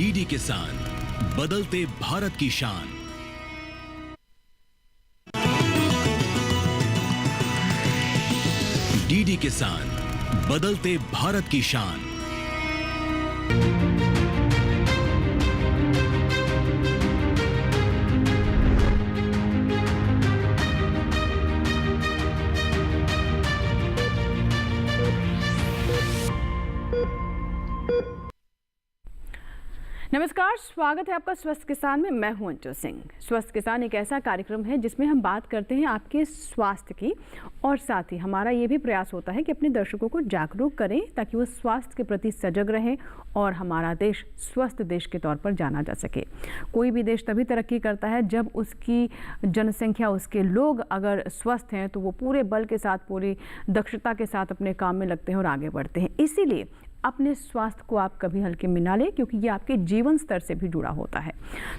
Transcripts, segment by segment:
DD किसान, बदलते भारत की शान। डीडी किसान, बदलते भारत की शान। नमस्कार, स्वागत है आपका स्वस्थ किसान में। मैं हूं अंजू सिंह। स्वस्थ किसान एक ऐसा कार्यक्रम है जिसमें हम बात करते हैं आपके स्वास्थ्य की, और साथ ही हमारा ये भी प्रयास होता है कि अपने दर्शकों को जागरूक करें ताकि वो स्वास्थ्य के प्रति सजग रहें और हमारा देश स्वस्थ देश के तौर पर जाना जा सके। कोई भी देश तभी तरक्की करता है जब उसकी जनसंख्या, उसके लोग अगर स्वस्थ हैं तो वो पूरे बल के साथ, पूरी दक्षता के साथ अपने काम में लगते हैं और आगे बढ़ते हैं। इसीलिए अपने स्वास्थ्य को आप कभी हल्के में ना लें, क्योंकि ये आपके जीवन स्तर से भी जुड़ा होता है।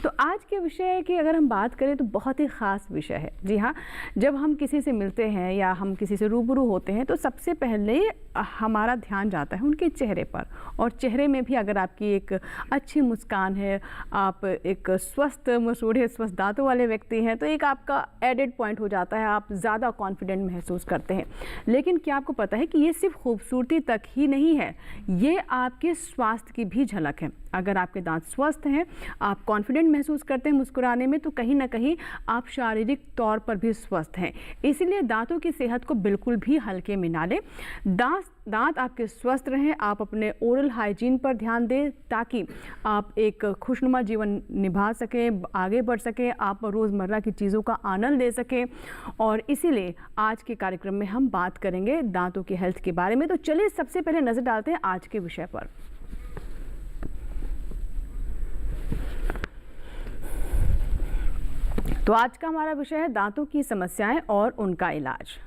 तो आज के विषय की अगर हम बात करें तो बहुत ही ख़ास विषय है। जी हाँ, जब हम किसी से मिलते हैं या हम किसी से रूबरू होते हैं तो सबसे पहले हमारा ध्यान जाता है उनके चेहरे पर, और चेहरे में भी अगर आपकी एक अच्छी मुस्कान है, आप एक स्वस्थ मसूड़े स्वस्थ दांतों वाले व्यक्ति हैं, तो एक आपका एडेड पॉइंट हो जाता है, आप ज़्यादा कॉन्फिडेंट महसूस करते हैं। लेकिन क्या आपको पता है कि ये सिर्फ खूबसूरती तक ही नहीं है, ये आपके स्वास्थ्य की भी झलक है। अगर आपके दांत स्वस्थ हैं, आप कॉन्फिडेंट महसूस करते हैं मुस्कुराने में, तो कहीं ना कहीं आप शारीरिक तौर पर भी स्वस्थ हैं। इसीलिए दांतों की सेहत को बिल्कुल भी हल्के में ना लें। दांत आपके स्वस्थ रहें, आप अपने ओरल हाइजीन पर ध्यान दें ताकि आप एक खुशनुमा जीवन निभा सकें, आगे बढ़ सकें, आप रोज़मर्रा की चीज़ों का आनंद ले सकें। और इसीलिए आज के कार्यक्रम में हम बात करेंगे दांतों की हेल्थ के बारे में। तो चलिए सबसे पहले नज़र डालते हैं आज के विषय पर। तो आज का हमारा विषय है दांतों की समस्याएं और उनका इलाज।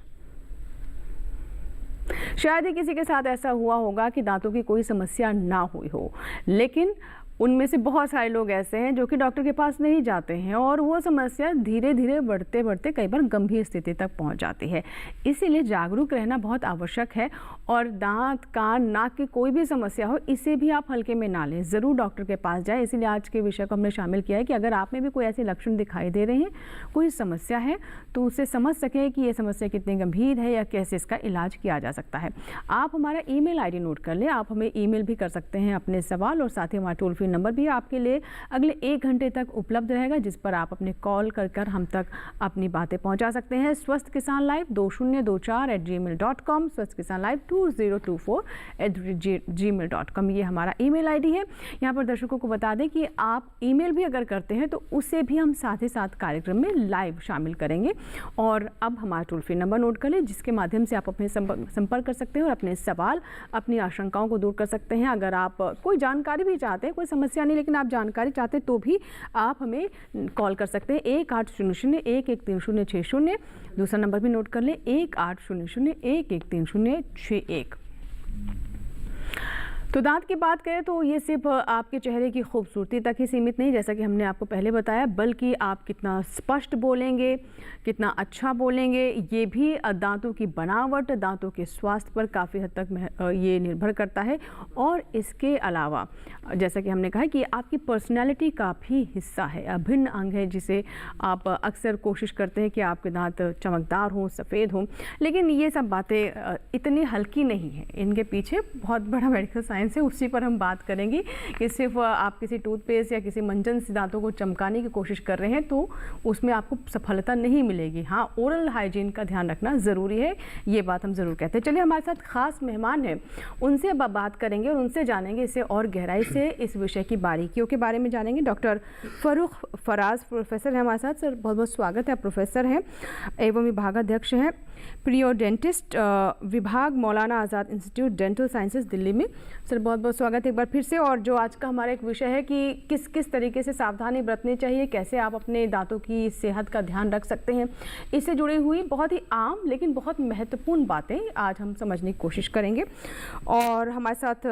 शायद ही किसी के साथ ऐसा हुआ होगा कि दांतों की कोई समस्या ना हुई हो, लेकिन उनमें से बहुत सारे लोग ऐसे हैं जो कि डॉक्टर के पास नहीं जाते हैं और वो समस्या धीरे धीरे बढ़ते बढ़ते कई बार गंभीर स्थिति तक पहुंच जाती है। इसीलिए जागरूक रहना बहुत आवश्यक है, और दांत, कान, नाक की कोई भी समस्या हो, इसे भी आप हल्के में ना लें, ज़रूर डॉक्टर के पास जाएं। इसीलिए आज के विषय को हमने शामिल किया है कि अगर आप में भी कोई ऐसे लक्षण दिखाई दे रहे हैं, कोई समस्या है, तो उसे समझ सकें कि ये समस्या कितनी गंभीर है या कैसे इसका इलाज किया जा सकता है। आप हमारा ईमेल आईडी नोट कर लें। आप हमें ईमेल भी कर सकते हैं अपने सवाल, और साथ ही हमारा टोल फ्री नंबर भी आपके लिए अगले 1 घंटे तक उपलब्ध रहेगा, जिस पर आप अपने कॉल कर हम तक अपनी बातें पहुंचा सकते हैं। स्वस्थ किसान लाइव 2024@gmail.com, स्वस्थ किसान लाइव 2024@gmail.com ये हमारा ईमेल आईडी है। यहाँ पर दर्शकों को बता दें कि आप ईमेल भी अगर करते हैं तो उसे भी हम साथ ही साथ कार्यक्रम में लाइव शामिल करेंगे। और अब हमारा टोल फ्री नंबर नोट कर लें, जिसके माध्यम से आप अपने संपर्क कर सकते हैं और अपने सवाल, अपनी आशंकाओं को दूर कर सकते हैं। अगर आप कोई जानकारी भी चाहते हैं, कोई समस्या नहीं लेकिन आप जानकारी चाहते हैं, तो भी आप हमें कॉल कर सकते हैं 1800-113060। दूसरा नंबर भी नोट कर लें 1800-113061। तो दांत की बात करें तो ये सिर्फ आपके चेहरे की खूबसूरती तक ही सीमित नहीं, जैसा कि हमने आपको पहले बताया, बल्कि आप कितना स्पष्ट बोलेंगे, कितना अच्छा बोलेंगे, ये भी दांतों की बनावट, दांतों के स्वास्थ्य पर काफ़ी हद तक ये निर्भर करता है। और इसके अलावा जैसा कि हमने कहा कि आपकी पर्सनैलिटी का भी हिस्सा है, अभिन्न अंग है, जिसे आप अक्सर कोशिश करते हैं कि आपके दांत चमकदार हों, सफ़ेद हों, लेकिन ये सब बातें इतनी हल्की नहीं हैं। इनके पीछे बहुत बड़ा मेडिकल साइंस है, उसी पर हम बात करेंगे कि सिर्फ आप किसी टूथपेस्ट या किसी मंजन से दांतों को चमकाने की कोशिश कर रहे हैं तो उसमें आपको सफलता नहीं मिलेगी। हाँ, ओरल हाइजीन का ध्यान रखना ज़रूरी है, ये बात हम ज़रूर कहते हैं। चलिए, हमारे साथ खास मेहमान हैं, उनसे अब बात करेंगे और उनसे जानेंगे इसे और गहराई से, इस विषय की बारीकियों के बारे में जानेंगे। डॉक्टर फरूख फराज प्रोफेसर हैं हमारे साथ। सर, बहुत बहुत स्वागत है। प्रोफेसर हैं एवं विभागाध्यक्ष हैं प्रियोडेंटिस्ट विभाग, मौलाना आज़ाद इंस्टीट्यूट डेंटल साइंसेज, दिल्ली में। सर, बहुत बहुत स्वागत है एक बार फिर से। और जो आज का हमारा एक विषय है कि किस किस तरीके से सावधानी बरतनी चाहिए, कैसे आप अपने दांतों की सेहत का ध्यान रख सकते हैं, इससे जुड़ी हुई बहुत ही आम लेकिन बहुत महत्वपूर्ण बातें आज हम समझने की कोशिश करेंगे। और हमारे साथ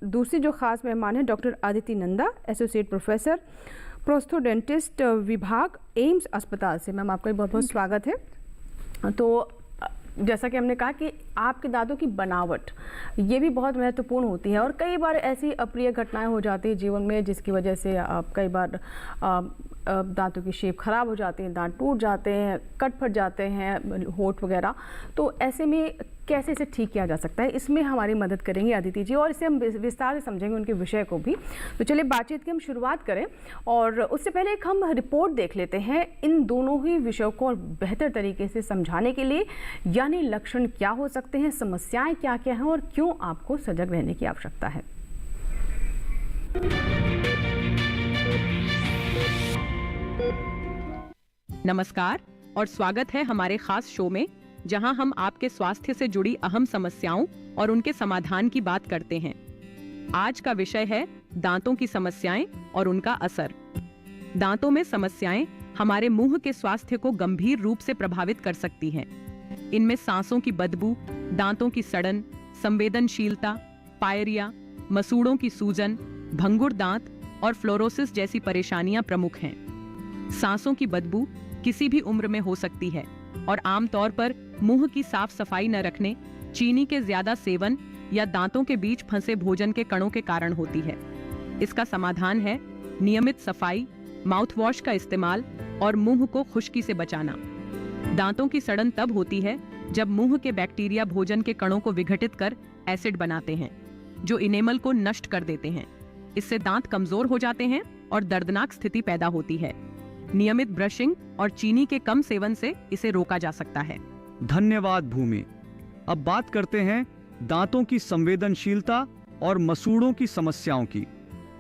दूसरी जो ख़ास मेहमान है doctor Aditi Nanda, associate professor, prosthodontist विभाग, एम्स अस्पताल से। मैम, आपका बहुत बहुत स्वागत है। तो जैसा कि हमने कहा कि आपके दांतों की बनावट ये भी बहुत महत्वपूर्ण होती है, और कई बार ऐसी अप्रिय घटनाएं हो जाती है जीवन में जिसकी वजह से आप कई बार दांतों की शेप खराब हो जाती है, दांत टूट जाते हैं, कट फट जाते हैं, होंठ वगैरह। तो ऐसे में कैसे इसे ठीक किया जा सकता है, इसमें हमारी मदद करेंगे अदिति जी, और इसे हम विस्तार से समझेंगे उनके विषय को भी। तो चलिए बातचीत की हम शुरुआत करें, और उससे पहले एक हम रिपोर्ट देख लेते हैं इन दोनों ही विषयों को और बेहतर तरीके से समझाने के लिए, यानी लक्षण क्या हो सकते हैं, समस्याएं क्या क्या हैं और क्यों आपको सजग रहने की आवश्यकता है। नमस्कार और स्वागत है हमारे खास शो में, जहां हम आपके स्वास्थ्य से जुड़ी अहम समस्याओं और उनके समाधान की बात करते हैं। आज का विषय है दांतों की समस्याएं और उनका असर। दांतों में समस्याएं हमारे मुंह के स्वास्थ्य को गंभीर रूप से प्रभावित कर सकती हैं। इनमें सांसों की बदबू, दांतों की सड़न, संवेदनशीलता, पायरिया, मसूड़ों की सूजन, भंगुर दांत और फ्लोरोसिस जैसी परेशानियां प्रमुख हैं। सांसों की बदबू किसी भी उम्र में हो सकती है और आमतौर पर मुंह की साफ सफाई न रखने, चीनी के ज्यादा सेवन या दांतों के बीच फंसे भोजन के कणों के कारण होती है। इसका समाधान है नियमित सफाई, माउथ वॉश का इस्तेमाल और मुंह को खुश्की से बचाना। दांतों की सड़न तब होती है जब मुंह के बैक्टीरिया भोजन के कणों को विघटित कर एसिड बनाते हैं, जो इनेमल को नष्ट कर देते हैं। इससे दांत कमजोर हो जाते हैं और दर्दनाक स्थिति पैदा होती है। नियमित ब्रशिंग और चीनी के कम सेवन से इसे रोका जा सकता है। धन्यवाद भूमि। अब बात करते हैं दांतों की संवेदनशीलता और मसूड़ों की समस्याओं की।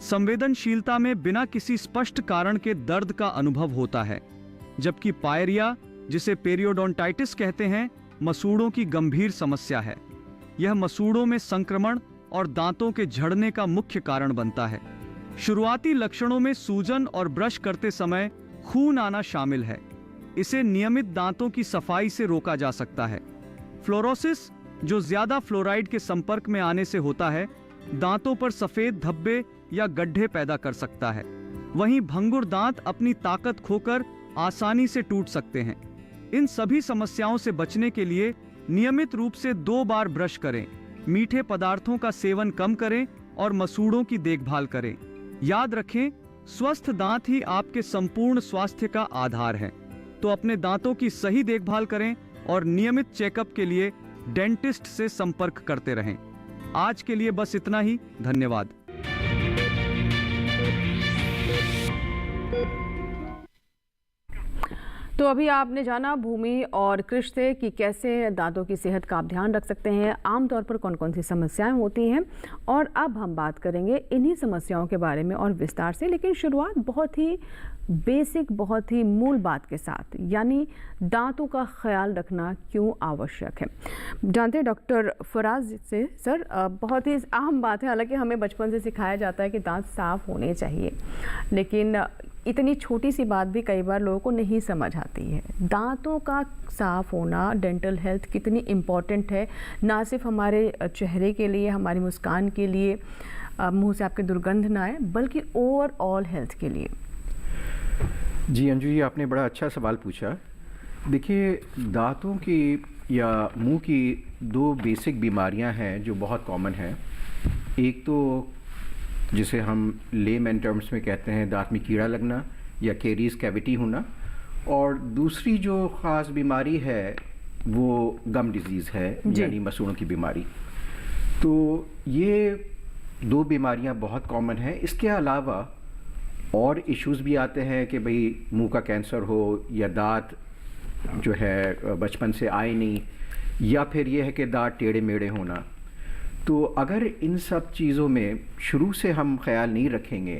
संवेदनशीलता में बिना किसी स्पष्ट कारण के दर्द का अनुभव होता है, जबकि पायरिया, जिसे पेरियोडोंटाइटिस कहते हैं, मसूड़ों की गंभीर समस्या है। यह मसूड़ों में संक्रमण और दांतों के झड़ने का मुख्य कारण बनता है। शुरुआती लक्षणों में सूजन और ब्रश करते समय खून आना शामिल है। इसे नियमित दांतों की सफाई से रोका जा सकता है। फ्लोरोसिस, जो ज्यादा फ्लोराइड के संपर्क में आने से होता है, दांतों पर सफेद धब्बे या गड्ढे पैदा कर सकता है। वहीं भंगुर दांत अपनी ताकत खोकर आसानी से टूट सकते हैं। इन सभी समस्याओं से बचने के लिए नियमित रूप से 2 बार ब्रश करें, मीठे पदार्थों का सेवन कम करें और मसूड़ों की देखभाल करें। याद रखें, स्वस्थ दांत ही आपके संपूर्ण स्वास्थ्य का आधार है। तो अपने दांतों की सही देखभाल करें और नियमित चेकअप के लिए डेंटिस्ट से संपर्क करते रहें। आज के लिए बस इतना ही। धन्यवाद। तो अभी आपने जाना भूमि और कृष से कि कैसे दांतों की सेहत का आप ध्यान रख सकते हैं, आमतौर पर कौन कौन सी समस्याएं होती हैं, और अब हम बात करेंगे इन्हीं समस्याओं के बारे में और विस्तार से। लेकिन शुरुआत बहुत ही बेसिक, बहुत ही मूल बात के साथ, यानी दांतों का ख्याल रखना क्यों आवश्यक है। जानते हैं डॉक्टर फराज से सर, बहुत ही अहम बात है। हालांकि हमें बचपन से सिखाया जाता है कि दांत साफ होने चाहिए, लेकिन इतनी छोटी सी बात भी कई बार लोगों को नहीं समझ आती है। दांतों का साफ होना, डेंटल हेल्थ कितनी इम्पॉर्टेंट है, ना सिर्फ हमारे चेहरे के लिए, हमारी मुस्कान के लिए, मुंह से आपके दुर्गंध ना आए, बल्कि ओवरऑल हेल्थ के लिए। जी अंजू जी, आपने बड़ा अच्छा सवाल पूछा। देखिए, दांतों की या मुंह की 2 बेसिक बीमारियां हैं जो बहुत कॉमन हैं। एक तो जिसे हम लेमैन टर्म्स में कहते हैं दांत में कीड़ा लगना या कैरीज कैविटी होना, और दूसरी जो ख़ास बीमारी है वो गम डिजीज़ है, यानी मसूड़ों की बीमारी। तो ये 2 बीमारियां बहुत कॉमन हैं। इसके अलावा और इश्यूज़ भी आते हैं कि भाई मुंह का कैंसर हो, या दांत जो है बचपन से आए नहीं, या फिर ये है कि दांत टेढ़े मेढ़े होना। तो अगर इन सब चीज़ों में शुरू से हम ख्याल नहीं रखेंगे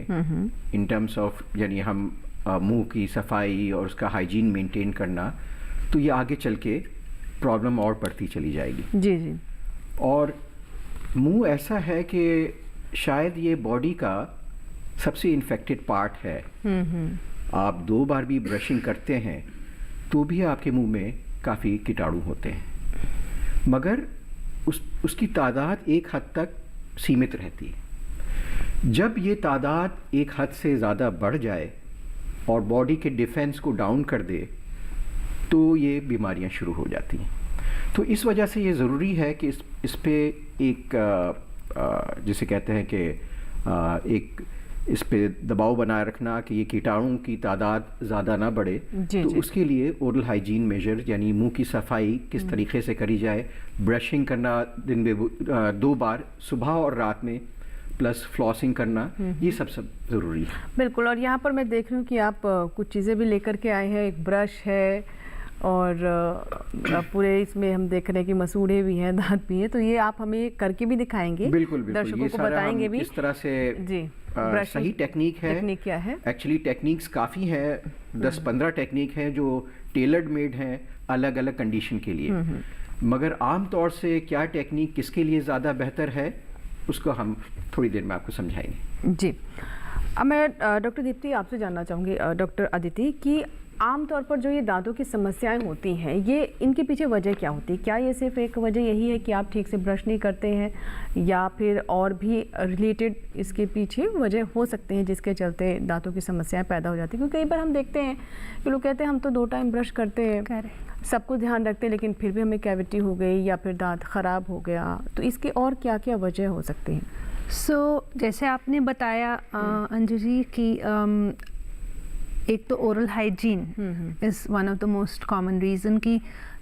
इन टर्म्स ऑफ, यानी हम मुंह की सफाई और उसका हाइजीन मेंटेन करना, तो ये आगे चल के प्रॉब्लम और बढ़ती चली जाएगी। जी जी। और मुंह ऐसा है कि शायद ये बॉडी का सबसे इन्फेक्टेड पार्ट है। आप 2 बार भी ब्रशिंग करते हैं तो भी आपके मुंह में काफ़ी कीटाणु होते हैं, मगर उसकी तादाद एक हद तक सीमित रहती है। जब ये तादाद एक हद से ज़्यादा बढ़ जाए और बॉडी के डिफेंस को डाउन कर दे, तो ये बीमारियां शुरू हो जाती हैं। तो इस वजह से ये ज़रूरी है कि इस पे एक जिसे कहते हैं कि एक इस पे दबाव बनाए रखना कि ये कीटाणुओं की तादाद ज़्यादा ना बढ़े। जी, तो जी। उसके लिए ओरल हाइजीन मेजर यानी मुंह की सफाई किस तरीके से करी जाए, ब्रशिंग करना दिन में 2 बार सुबह और रात में, प्लस फ्लॉसिंग करना, ये सब ज़रूरी है। बिल्कुल। और यहाँ पर मैं देख रही हूँ कि आप कुछ चीज़ें भी लेकर के आए हैं, एक ब्रश है और पूरे इसमें हम देख रहे हैं कि मसूड़े भी हैं, दांत भी हैं, तो ये आप हमें करके भी दिखाएंगे? बिल्कुल बिल्कुल, दर्शकों ये को सारा बताएंगे हम भी इस तरह से जी। सही टेक्निक है। टेक्निक क्या है? एक्चुअली टेक्निक्स काफ़ी हैं, 10-15 टेक्निक हैं जो टेलर्ड मेड हैं अलग अलग कंडीशन के लिए, मगर आम तौर से क्या टेक्निक किसके लिए ज़्यादा बेहतर है उसको हम थोड़ी देर में आपको समझाएंगे। जी। अब मैं डॉक्टर दीप्ति आपसे जानना चाहूँगी, डॉक्टर अदिति, कि आमतौर पर जो ये दांतों की समस्याएं होती हैं, ये इनके पीछे वजह क्या होती है? क्या ये सिर्फ एक वजह यही है कि आप ठीक से ब्रश नहीं करते हैं, या फिर और भी रिलेटेड इसके पीछे वजह हो सकते हैं जिसके चलते दांतों की समस्याएं पैदा हो जाती हैं? क्योंकि कई बार हम देखते हैं कि लोग कहते हैं हम तो 2 टाइम ब्रश करते हैं, सब कुछ ध्यान रखते हैं, लेकिन फिर भी हमें कैविटी हो गई या फिर दांत ख़राब हो गया, तो इसके और क्या क्या वजह हो सकती हैं? जैसे आपने बताया अंजू जी कि एक तो oral hygiene is one of the most common reason कि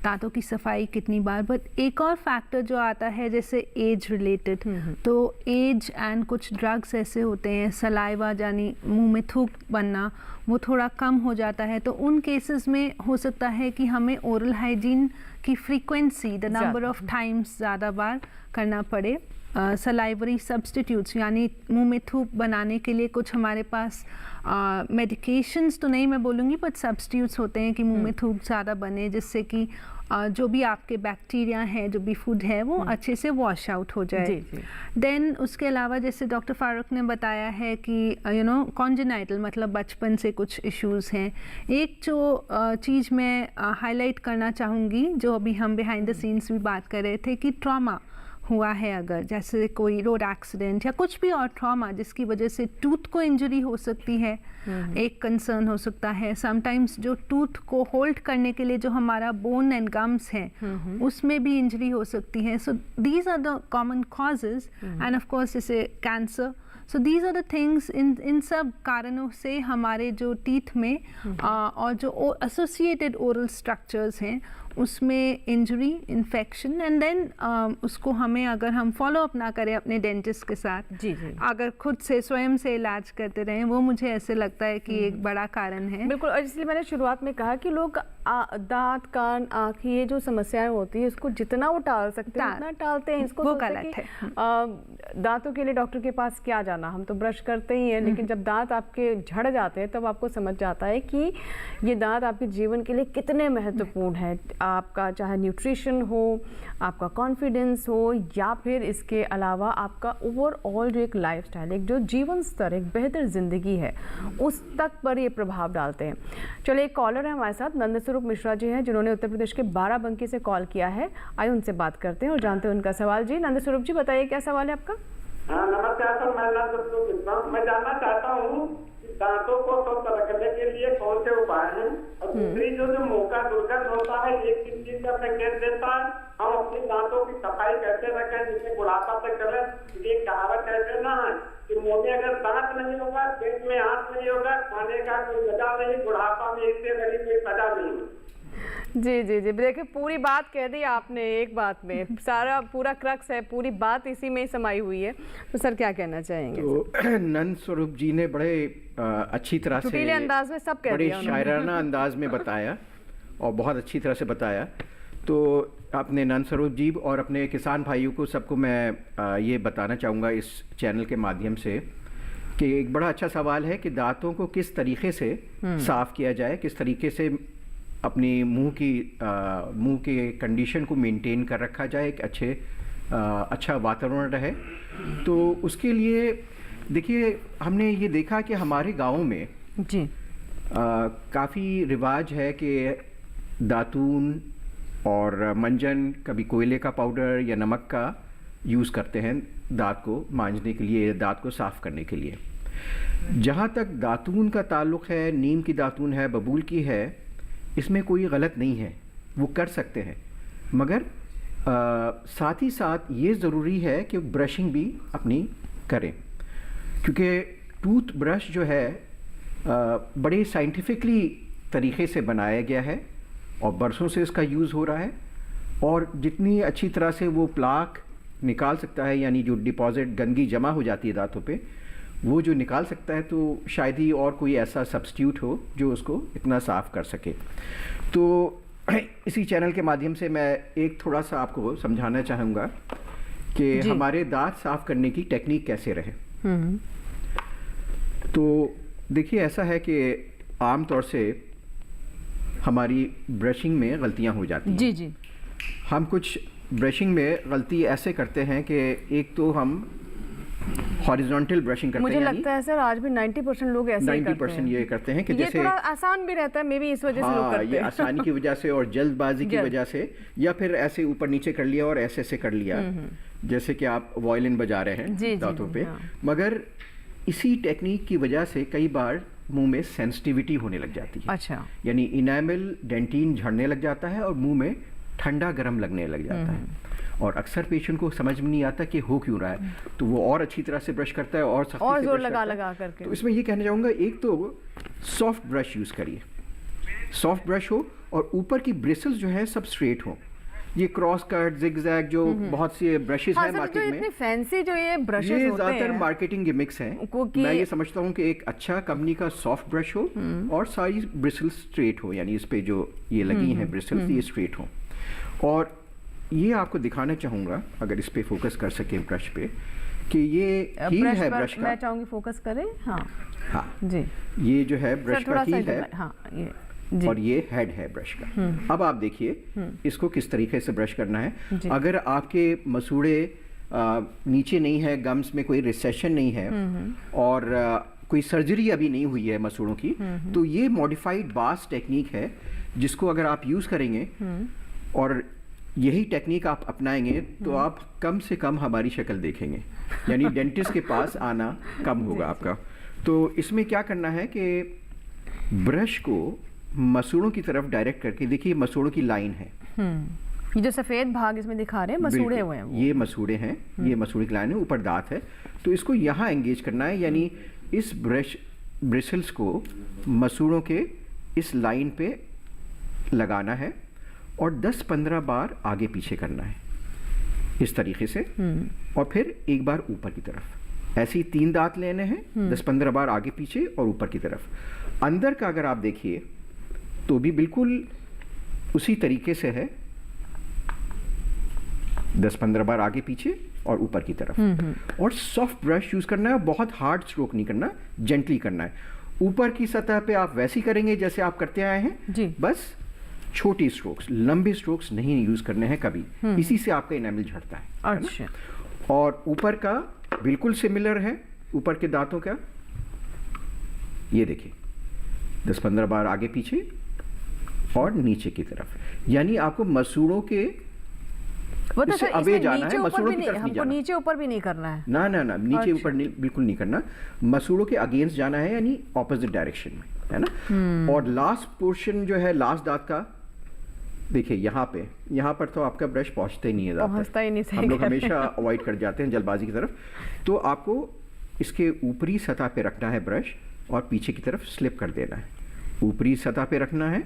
दांतों की सफाई कितनी बार, बट एक और फैक्टर जो आता है जैसे एज रिलेटेड, तो एज एंड कुछ ड्रग्स ऐसे होते हैं, सलाइवा यानी मुंह में थूक बनना, वो थोड़ा कम हो जाता है, तो उन केसेस में हो सकता है कि हमें ओरल हाइजीन की frequency, the number of times ज़्यादा बार करना पड़े। सलाइवरी सब्स्टिट्यूट्स यानी मुंह में थूक बनाने के लिए कुछ हमारे पास मेडिकेशंस तो नहीं मैं बोलूँगी, बट सब्स्टिट्यूट्स होते हैं कि मुंह में थूक ज़्यादा बने, जिससे कि जो भी आपके बैक्टीरिया हैं, जो भी फूड है, वो अच्छे से वॉश आउट हो जाए। देन उसके अलावा जैसे डॉक्टर फारूक ने बताया है कि कॉन्जेनाइटल मतलब बचपन से कुछ इश्यूज़ हैं। एक जो चीज़ मैं हाईलाइट करना चाहूँगी, जो अभी हम बिहाइंड द सीन्स भी बात कर रहे थे, कि ट्रॉमा हुआ है, अगर जैसे कोई रोड एक्सीडेंट या कुछ भी और ट्रॉमा जिसकी वजह से टूथ को इंजरी हो सकती है, एक कंसर्न हो सकता है। समटाइम्स जो टूथ को होल्ड करने के लिए जो हमारा बोन एंड गम्स है, उसमें भी इंजरी हो सकती है। So these are the common causes, and of course जैसे cancer. So these are the things, इन सब कारणों से हमारे जो टीथ में और जो एसोसिएटेड ओरल स्ट्रक्चर्स हैं उसमें इंजरी, इन्फेक्शन, एंड देन उसको हमें अगर हम फॉलो अप ना करें अपने डेंटिस्ट के साथ, जी जी, अगर खुद से स्वयं से इलाज करते रहें, वो मुझे ऐसे लगता है कि एक बड़ा कारण है। बिल्कुल। और इसलिए मैंने शुरुआत में कहा कि लोग दांत, कान, आँख, ये जो समस्याएं होती है इसको जितना वो टाल सकते हैं उतना टालते हैं। इसको वो गलत है। दांतों के लिए डॉक्टर के पास क्या जाना, हम तो ब्रश करते ही हैं, लेकिन जब दांत आपके झड़ जाते हैं तब आपको समझ जाता है कि ये दांत आपके जीवन के लिए कितने महत्वपूर्ण है। आपका चाहे न्यूट्रिशन हो, आपका कॉन्फिडेंस हो, या फिर इसके अलावा आपका ओवरऑल जो एक लाइफस्टाइल, एक जो जीवन स्तर, एक बेहतर ज़िंदगी है, उस तक पर ये प्रभाव डालते हैं। चलिए, एक कॉलर है हमारे साथ, नंद स्वरूप मिश्रा जी हैं, जिन्होंने उत्तर प्रदेश के बाराबंकी से कॉल किया है। आइए उनसे बात करते हैं और जानते हैं उनका सवाल। जी नंद स्वरूप जी, बताइए क्या सवाल है आपका? हाँ, नमस्कार सर, मैं नंद स्वरूप मिश्रा। मैं जानना चाहता हूँ दांतों को स्वस्थ रखने के लिए कौन से उपाय हैं, और दूसरी जो मुंह का दुर्गंध होता है, ये किस चीज का संकेत देता है? हम अपने दांतों की सफाई कैसे रखें जिससे बुढ़ापा तक चले? ये कहावत कैसे ना है कि मुंह में अगर दांत नहीं होगा, पेट में हाथ नहीं होगा, खाने का कोई मजा नहीं, बुढ़ापा में इससे बड़ी कोई सजा नहीं। जी जी जी, देखिए पूरी बात कह दी आपने एक बात में, सारा पूरा क्रक्स है, पूरी बात इसी में ही समाई हुई है। तो सर क्या कहना चाहेंगे? तो नंद स्वरूप जी ने बड़े अच्छी तरह से, अंदाज में सब कह बड़े दिया उन्होंने। शायराना अंदाज में बताया और बहुत अच्छी तरह से बताया। तो अपने नंद स्वरूप जी और अपने किसान भाइयों को सबको मैं ये बताना चाहूँगा इस चैनल के माध्यम से कि एक बड़ा अच्छा सवाल है कि दांतों को किस तरीके से साफ़ किया जाए, किस तरीके से अपनी मुंह के कंडीशन को मेंटेन कर रखा जाए, एक अच्छा वातावरण रहे। तो उसके लिए देखिए, हमने ये देखा कि हमारे गाँव में जी काफ़ी रिवाज है कि दातून और मंजन, कभी कोयले का पाउडर या नमक का यूज़ करते हैं दांत को मांजने के लिए, दांत को साफ़ करने के लिए। जहाँ तक दातून का ताल्लुक़ है, नीम की दातून है, बबूल की है, इसमें कोई गलत नहीं है, वो कर सकते हैं। मगर साथ ही साथ ये ज़रूरी है कि ब्रशिंग भी अपनी करें, क्योंकि टूथ ब्रश जो है बड़े साइंटिफिकली तरीक़े से बनाया गया है और बरसों से इसका यूज़ हो रहा है, और जितनी अच्छी तरह से वो प्लाक निकाल सकता है, यानी जो डिपॉजिट गंदगी जमा हो जाती है दांतों पे, वो जो निकाल सकता है, तो शायद ही और कोई ऐसा सब्स्टिट्यूट हो जो उसको इतना साफ़ कर सके। तो इसी चैनल के माध्यम से मैं एक थोड़ा सा आपको समझाना चाहूँगा कि हमारे दांत साफ़ करने की टेक्निक कैसे रहे। तो देखिए, ऐसा है कि आम तौर से हमारी ब्रशिंग में गलतियां हो जाती हैं। जी जी। हम कुछ ब्रशिंग में गलती ऐसे करते हैं कि एक तो हम हॉरिजॉन्टल ब्रशिंग करते मुझे हैं, लगता है सर आज भी 90% लोग ऐसे ही करते 90% हैं। ये करते हैं कि ये जैसे थोड़ा आसान भी रहता है, मे बी इस वजह से लोग करते ये हैं। आसानी की वजह से और जल्दबाजी की वजह से, या फिर ऐसे ऊपर नीचे कर लिया और ऐसे ऐसे कर लिया, जैसे कि आप वायलिन बजा रहे हैं दांतों पे। मगर इसी टेक्निक की वजह से कई बार मुंह में सेंसिटिविटी होने लग जाती है। अच्छा। यानी इनेमल डेंटिन झड़ने लग जाता है और मुंह में ठंडा गर्म लगने लग जाता है, और अक्सर पेशेंट को समझ में नहीं आता कि हो क्यों रहा है, तो वो और अच्छी तरह से ब्रश करता है और सख्ती और से जोर ब्रश लगा करता है। लगा करके। तो इसमें ये कहना चाहूँगा, एक तो सॉफ्ट ब्रश यूज़ करिए, सॉफ्ट ब्रश हो और ऊपर की ब्रिसल्स जो है सब स्ट्रेट हो। ये क्रॉस कट, जिगजैग जो बहुत से ब्रशेस हैं मार्केट में, इतने फैंसी जो ये ब्रशेस ये होते ज़्यादातर हैं, मार्केटिंग गिमिक्स हैं। मैं ये समझता हूँ कि एक अच्छा कंपनी का सॉफ्ट ब्रश हो और सारी ब्रिसल्स स्ट्रेट हो, यानी इस पे जो ये लगी हैं ब्रिसल्स ये स्ट्रेट हो। और ये आपको दिखाना चाहूँगा, अगर इस पे फोकस कर सके ब्रश पे, कि ये हील है ब्रश का। मैं चाहूँगी फोकस करें। हाँ हाँ जी, ये जो है ब्रश का हील है, हाँ ये जी। और ये हेड है ब्रश का। अब आप देखिए इसको किस तरीके से ब्रश करना है। अगर आपके मसूड़े नीचे नहीं है, गम्स में कोई रिसेशन नहीं है, और कोई सर्जरी अभी नहीं हुई है मसूड़ों की, तो ये मॉडिफाइड बास टेक्निक है, जिसको अगर आप यूज़ करेंगे और यही टेक्निक आप अपनाएंगे तो आप कम से कम हमारी शक्ल देखेंगे, यानी डेंटिस्ट के पास आना कम होगा आपका। तो इसमें क्या करना है कि ब्रश को मसूड़ों की तरफ डायरेक्ट करके, देखिए मसूड़ों की लाइन है, ये जो सफेद भाग इसमें दिखा रहे हैं मसूड़े हुए हैं वो। ये मसूड़े हैं, ये मसूड़े की लाइन है, ऊपर दांत है, तो इसको यहाँ एंगेज करना है, यानी इस ब्रिसल्स को मसूड़ों के इस लाइन पे लगाना है और 10-15 बार आगे पीछे करना है इस तरीके से, और फिर एक बार ऊपर की तरफ। ऐसे ही 3 दांत लेने हैं, 10-15 बार आगे पीछे और ऊपर की तरफ। अंदर का अगर आप देखिए तो भी बिल्कुल उसी तरीके से है, 10-15 बार आगे पीछे और ऊपर की तरफ। और सॉफ्ट ब्रश यूज करना है, बहुत हार्ड स्ट्रोक नहीं करना, जेंटली करना है। ऊपर की सतह पे आप वैसे करेंगे जैसे आप करते आए हैं जी। बस छोटी स्ट्रोक्स, लंबे स्ट्रोक्स नहीं यूज करने हैं कभी, इसी से आपका इनेमल झड़ता है। अच्छा। और ऊपर का बिल्कुल सिमिलर है, ऊपर के दांतों का ये देखिए 10-15 बार आगे पीछे और नीचे की तरफ, यानी आपको मसूड़ों के वो तो इससे सर अवे इसमें जाना है, नीचे ऊपर मसूड़ों भी की नहीं, तरफ नहीं हमको जाना। नीचे ऊपर भी नहीं करना है। ना ना ना, नीचे अच्छा। ऊपर बिल्कुल नहीं करना, मसूड़ों के अगेंस्ट जाना है, यानी ऑपोजिट डायरेक्शन में, है ना। और लास्ट पोर्शन जो है लास्ट दांत का, देखिए यहाँ पर तो आपका ब्रश पहुंचता ही नहीं है दांत पहुंचता ही नहीं, सही हम लोग कह रहे हैं। हमेशा अवॉइड कर जाते हैं जल्दबाजी की तरफ। तो आपको इसके ऊपरी सतह पे रखना है ब्रश और पीछे की तरफ स्लिप कर देना है। ऊपरी सतह पे रखना है,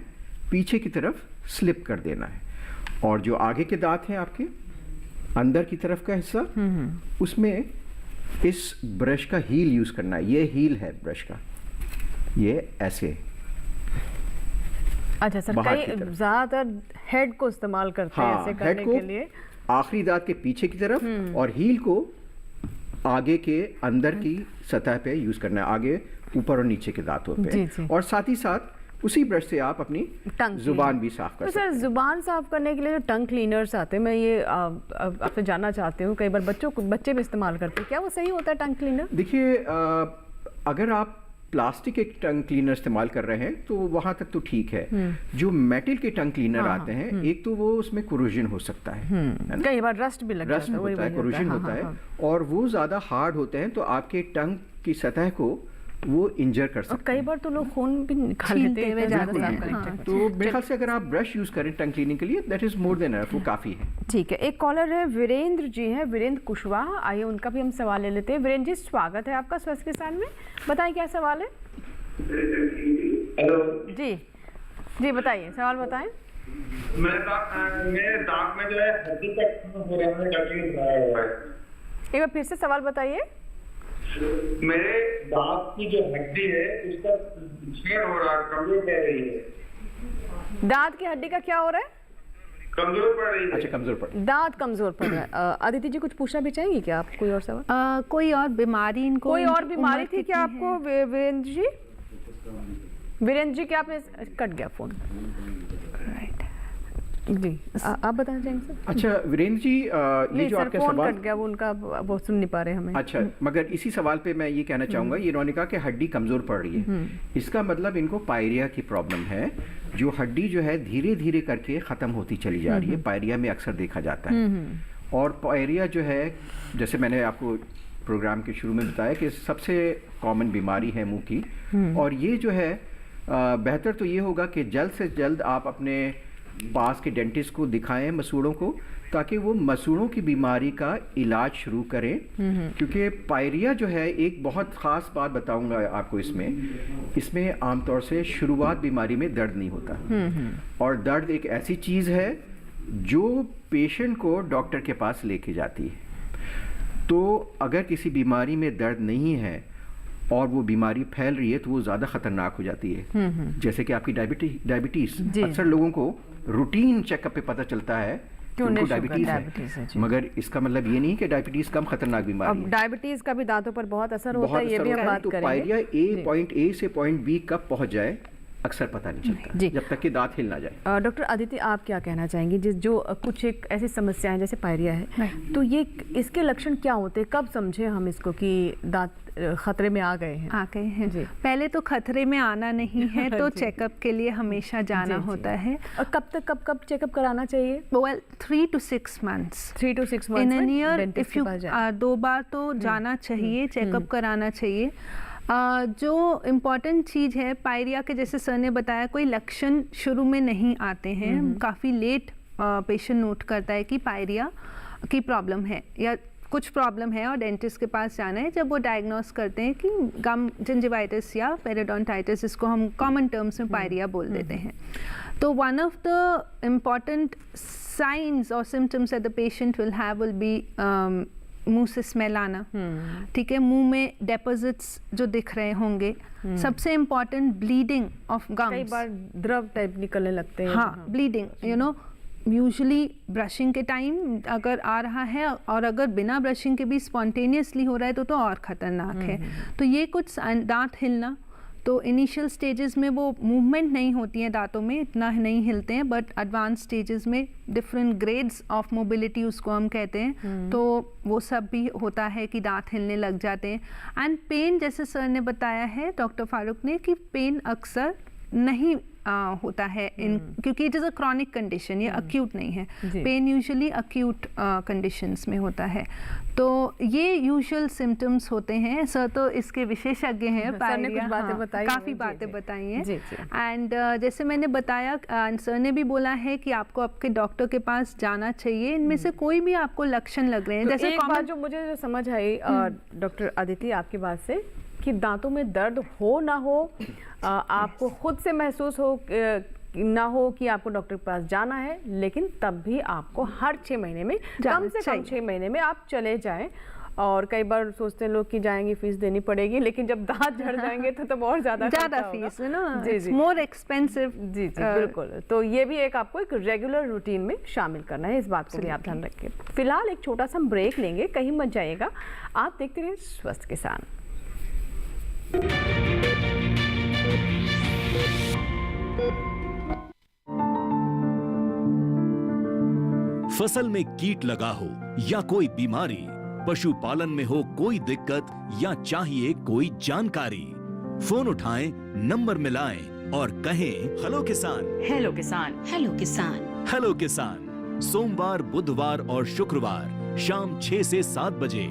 पीछे की तरफ स्लिप कर देना है। और जो आगे के दांत हैं आपके अंदर की तरफ का हिस्सा, उसमें इस ब्रश का हील यूज करना है। ये हील है ब्रश का, ये ऐसे अच्छा सर, बाहर की कई तरफ। ज्यादातर हेड को इस्तेमाल करते हैं ऐसे हेड करने को के लिए। आखिरी दांत के पीछे की तरफ और हील को आगे के अंदर की सतह पे यूज करना है, आगे ऊपर और नीचे के दांतों जी, पे। जी। और साथ ही साथ उसी ब्रश से आप अपनी टंग जुबान भी साफ कर तो सकते सर हैं। जुबान साफ करने के लिए जो टंग क्लीनर्स आते हैं, मैं ये आपसे जानना चाहती हूँ, कई बार बच्चे भी इस्तेमाल करते हैं, क्या वो सही होता है टंग क्लीनर? देखिए अगर आप प्लास्टिक के टंग क्लीनर इस्तेमाल कर रहे हैं तो वहां तक तो ठीक है। जो मेटल के टंग क्लीनर आते हैं, एक तो वो उसमें कोरोजन हो सकता है ना? कई बार रस्ट भी लग रस्ट जाता है, होता है, कोरोजन होता है, और वो ज़्यादा हार्ड होते हैं तो आपके टंग की सतह को वो इंजर कर और सकते कई हैं। बार तो लोग खून भी निकाल छीलते लेते हुए हैं ज़्यादा ज़्यादा साफ साफ हाँ। करें। तो मेरे ख्याल से अगर आप ब्रश यूज़ करें टंग क्लीनिंग के लिए, that is more than enough, वो काफ़ी है। ठीक है, एक कॉलर है वीरेंद्र जी हैं, वीरेंद्र कुशवाहा। आइए उनका भी हम सवाल ले लेते हैं। वीरेंद्र जी, स्वागत है आपका स्वस्थ किसान में। बताइए क्या सवाल है। हेलो, जी जी बताइए, सवाल बताएं। मेरे दांत में जो है हड्डी का हो रहा है, तकलीफ हुआ है। एक बार फिर से सवाल बताइए। मेरे दांत की जो हड्डी है उसका छेद हो रहा है, कमजोर पड़ रही है। दांत की हड्डी का क्या हो रहा है? कमजोर पड़ रही है। अच्छा, कमज़ोर पड़ दांत कमजोर पड़ रहा है। अदिति जी कुछ पूछना भी चाहेंगी क्या आप? कोई और सवाल? कोई और बीमारी इनको कोई और बीमारी उम्र थी क्या कितनी आपको वीरेंद्र जी? वीरेंद्र जी क्या आपने कट गया फोन? जी आप बताना चाहेंगे सर? अच्छा वीरेंद्र जी, ये नहीं जो सर, आपका फोन सवाल, कट गया, वो उनका वो सुन नहीं पा रहे हमें। अच्छा, मगर इसी सवाल पे मैं ये कहना चाहूँगा, ये इन्होंने कहा कि हड्डी कमज़ोर पड़ रही है, इसका मतलब इनको पायरिया की प्रॉब्लम है, जो हड्डी जो है धीरे धीरे करके ख़त्म होती चली जा रही है। पायरिया में अक्सर देखा जाता है। और पायरिया जो है, जैसे मैंने आपको प्रोग्राम के शुरू में बताया कि सबसे कॉमन बीमारी है मुंह की, और ये जो है बेहतर तो ये होगा कि जल्द से जल्द आप अपने पास के डेंटिस्ट को दिखाएं, मसूड़ों को, ताकि वो मसूड़ों की बीमारी का इलाज शुरू करें। क्योंकि पायरिया जो है, एक बहुत ख़ास बात बताऊंगा आपको, इसमें आमतौर से शुरुआत बीमारी में दर्द नहीं होता, और दर्द एक ऐसी चीज़ है जो पेशेंट को डॉक्टर के पास लेके जाती है। तो अगर किसी बीमारी में दर्द नहीं है और वो बीमारी फैल रही है तो वो ज़्यादा ख़तरनाक हो जाती है। जैसे कि आपकी डायबिटीज़, अक्सर लोगों को रूटीन चेकअप पे पता चलता है कि उनको डायबिटीज़ है, मगर इसका मतलब ये नहीं कि डायबिटीज़ कम खतरनाक बीमारी अब है। डायबिटीज का भी दांतों पर बहुत असर होता है, ये भी हम बात तो करेंगे। पायरिया पॉइंट ए से पॉइंट बी कब पहुंच जाए अक्सर पता नहीं चलता, जी। जब तक कि दांत हिल ना जाए। डॉक्टर अदिति, आप क्या कहना चाहेंगी? जो कुछ एक ऐसी समस्या है जैसे पायरिया है, तो ये इसके लक्षण क्या होते हैं? कब समझे हम इसको कि दांत खतरे में आ गए हैं? आ गए हैं जी। पहले तो खतरे में आना नहीं है, तो चेकअप के लिए हमेशा जाना होता है। और कब चेकअप कराना चाहिए? Well 3 to 6 months 3 to 6 in months एन में ईयर। डेंटिस्ट इफ के यू पास जाए। 2 बार तो जाना चाहिए, चेकअप कराना चाहिए। जो इम्पॉर्टेंट चीज़ है पायरिया के, जैसे सर ने बताया, कोई लक्षण शुरू में नहीं आते हैं, काफ़ी लेट पेशेंट नोट करता है कि पायरिया की प्रॉब्लम है या कुछ प्रॉब्लम है और डेंटिस्ट के पास जाना है। जब वो डायग्नोस करते हैं कि गम जिंजिवाइटिस या पेरिडोंटाइटिस, इसको हम कॉमन टर्म्स में पायरिया बोल देते हैं, तो one of the important signs और symptoms that the patient will have will be मुंह से स्मेल आना, ठीक है, मुंह में डेपोजिट्स जो दिख रहे होंगे, सबसे इम्पॉर्टेंट ब्लीडिंग ऑफ गम्स, कई बार द्रव टाइप निकलने लगते हैं। हाँ, bleeding, you know, usually brushing के टाइम अगर आ रहा है, और अगर बिना ब्रशिंग के भी स्पॉन्टेनियसली हो रहा है तो और ख़तरनाक है। तो ये कुछ दांत हिलना, तो इनिशियल स्टेजेस में वो मूवमेंट नहीं होती है दांतों में, इतना नहीं हिलते हैं, बट एडवांस स्टेजेस में डिफरेंट ग्रेड्स ऑफ मोबिलिटी उसको हम कहते हैं, तो वो सब भी होता है कि दांत हिलने लग जाते हैं। एंड पेन, जैसे सर ने बताया है, डॉक्टर फारूक ने, कि पेन अक्सर नहीं होता है क्योंकि it is a chronic condition, ये अक्यूट नहीं है। पेन यूजुअली अक्यूट कंडीशंस में होता है। तो ये यूजुअल सिम्टम्स होते हैं। सर तो इसके विशेषज्ञ हैं, सर ने कुछ बातें बताई, काफ़ी बातें बताई हैं। जी। एंड जैसे मैंने बताया, सर ने भी बोला है कि आपको आपके डॉक्टर के पास जाना चाहिए। इनमें से कोई भी आपको लक्षण लग रहे हैं, तो जैसे एक बात जो मुझे समझ आई डॉक्टर अदिति आपकी बात से, कि दांतों में दर्द हो ना हो, आपको खुद से महसूस हो ना हो कि आपको डॉक्टर के पास जाना है, लेकिन तब भी आपको हर 6 महीने में, कम से कम 6 महीने में आप चले जाएं। और कई बार सोचते हैं लोग कि जाएंगे, फीस देनी पड़ेगी, लेकिन जब दांत झड़ जाएंगे तो तब और ज़्यादा फीस है ना, इट्स मोर एक्सपेंसिव। जी बिल्कुल। तो ये भी एक आपको एक रेगुलर रूटीन में शामिल करना है, इस बात को भी आप ध्यान रखें। फिलहाल एक छोटा सा ब्रेक लेंगे, कहीं मत जाइएगा, आप देखते रहिए स्वस्थ किसान। फसल में कीट लगा हो या कोई बीमारी, पशुपालन में हो कोई दिक्कत या चाहिए कोई जानकारी, फोन उठाएं, नंबर मिलाएं और कहें हेलो किसान। हेलो किसान, हेलो किसान, हेलो किसान, सोमवार, बुधवार और शुक्रवार शाम 6 से 7 बजे।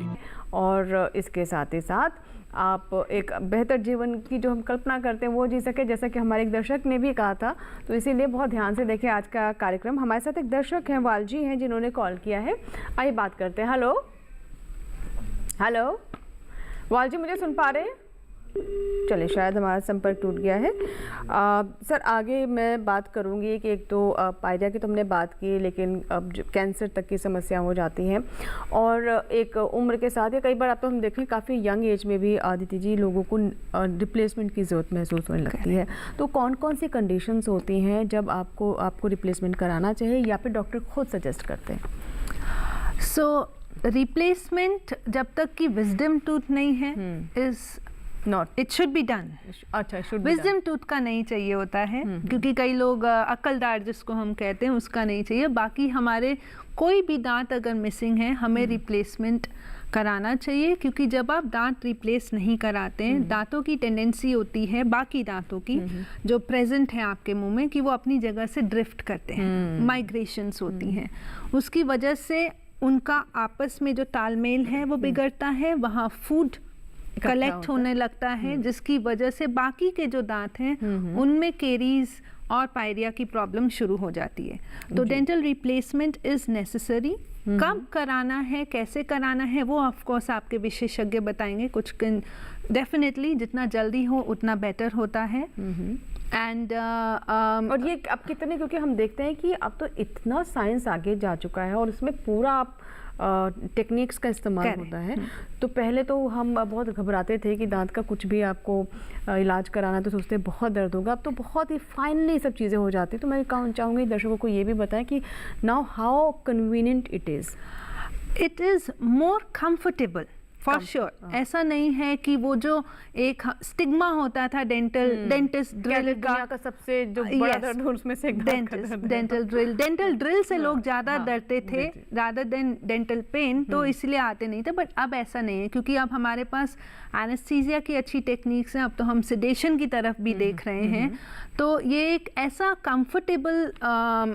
और इसके साथ ही साथ आप एक बेहतर जीवन की जो हम कल्पना करते हैं वो जी सके, जैसा कि हमारे एक दर्शक ने भी कहा था। तो इसीलिए बहुत ध्यान से देखें आज का कार्यक्रम। हमारे साथ एक दर्शक हैं, वालजी हैं, जिन्होंने कॉल किया है। आइए बात करते हैं। हेलो हेलो वालजी, मुझे सुन पा रहे हैं? चलिए, शायद हमारा संपर्क टूट गया है। सर, आगे मैं बात करूंगी कि एक तो पायरिया की तो हमने बात की, लेकिन अब कैंसर तक की समस्या हो जाती हैं और एक उम्र के साथ या कई बार अब तो हम देखें काफ़ी यंग एज में भी आदित्य जी लोगों को रिप्लेसमेंट की ज़रूरत महसूस होने लगती है। तो कौन कौन सी कंडीशंस होती हैं जब आपको रिप्लेसमेंट कराना चाहिए या फिर डॉक्टर खुद सजेस्ट करते हैं? रिप्लेसमेंट जब तक कि विजडम टूथ नहीं है is not, it should be done. अच्छा, विजडम टूथ का नहीं चाहिए होता है, क्योंकि कई लोग अक्लदार जिसको हम कहते हैं उसका नहीं चाहिए। बाकी हमारे कोई भी दांत अगर मिसिंग है हमें रिप्लेसमेंट कराना चाहिए, क्योंकि जब आप दांत रिप्लेस नहीं कराते हैं, दांतों की टेंडेंसी होती है, बाकी दांतों की जो प्रेजेंट है आपके मुंह में, कि वो अपनी जगह से ड्रिफ्ट करते हैं, माइग्रेशंस होती हैं। उसकी वजह से उनका आपस में जो तालमेल है वो बिगड़ता है, वहाँ फूड कलेक्ट होने लगता है, जिसकी वजह से बाकी के जो दांत हैं उनमें केरीज और पायरिया की प्रॉब्लम शुरू हो जाती है। तो डेंटल रिप्लेसमेंट इज़ नेसेसरी। कब कराना है, कैसे कराना है, वो ऑफ कोर्स आपके विशेषज्ञ बताएंगे। कुछ डेफिनेटली जितना जल्दी हो उतना बेटर होता है। एंड और ये अब कितने, क्योंकि हम देखते हैं कि अब तो इतना साइंस आगे जा चुका है और उसमें पूरा आप टेक्निक्स का इस्तेमाल होता है। तो पहले तो हम बहुत घबराते थे कि दांत का कुछ भी आपको इलाज कराना तो सोचते बहुत दर्द होगा। अब तो बहुत ही फाइनली सब चीज़ें हो जाती। तो मैं चाहूँगी दर्शकों को ये भी बताएं कि now how convenient it is more comfortable for sure. ऐसा नहीं है कि वो जो एक स्टिग्मा होता था डेंटिस्ट ड्रिल का सबसे जो बड़ा दर्द उसमें से डेंटल ड्रिल से लोग ज़्यादा डरते थे रादर देन डेंटल पेन, तो इसलिए आते नहीं थे। बट अब ऐसा नहीं है, क्योंकि अब हमारे पास एनेस्थीसिया की अच्छी टेक्निक्स हैं। अब तो हम सेडेशन की तरफ भी देख रहे हैं। तो ये एक ऐसा कंफर्टेबल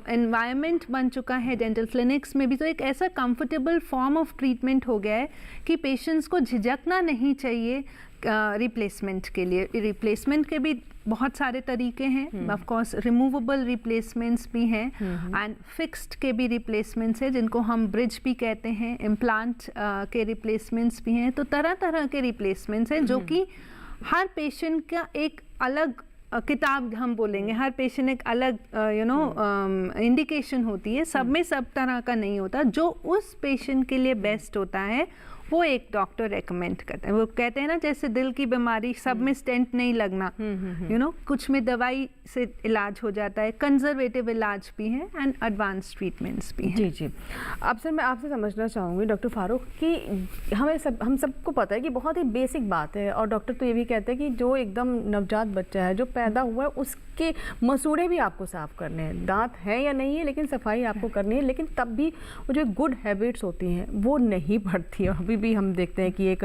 एनवायरनमेंट बन चुका है डेंटल क्लिनिक्स में भी। तो एक ऐसा कंफर्टेबल फॉर्म ऑफ ट्रीटमेंट हो गया है कि पेशेंट्स को झिझकना नहीं चाहिए रिप्लेसमेंट के लिए। रिप्लेसमेंट के भी बहुत सारे तरीके हैं। ऑफ कोर्स रिमूवेबल रिप्लेसमेंट्स भी हैं एंड फिक्स्ड के भी रिप्लेसमेंट्स हैं, जिनको हम ब्रिज भी कहते हैं। इम्प्लांट के रिप्लेसमेंट्स भी हैं। तो तरह तरह के रिप्लेसमेंट्स हैं जो कि हर पेशेंट का एक अलग किताब हम बोलेंगे। हर पेशेंट एक अलग इंडिकेशन होती है। सब में सब तरह का नहीं होता। जो उस पेशेंट के लिए बेस्ट होता है वो एक डॉक्टर रेकमेंड करते हैं। वो कहते हैं ना, जैसे दिल की बीमारी सब में स्टेंट नहीं लगना, कुछ में दवाई से इलाज हो जाता है। कंजर्वेटिव इलाज भी है एंड एडवांस ट्रीटमेंट्स भी हैं। जी जी। अब सर मैं आपसे समझना चाहूँगी डॉक्टर फारूक कि हम सबको पता है कि बहुत ही बेसिक बात है, और डॉक्टर तो ये भी कहते हैं कि जो एकदम नवजात बच्चा है जो पैदा हुआ है उसके मसूड़े भी आपको साफ करने हैं। दांत है या नहीं है, लेकिन सफाई आपको करनी है। लेकिन तब भी वो जो गुड हैबिट्स होती हैं वो नहीं बढ़ती है। अभी भी हम देखते हैं कि एक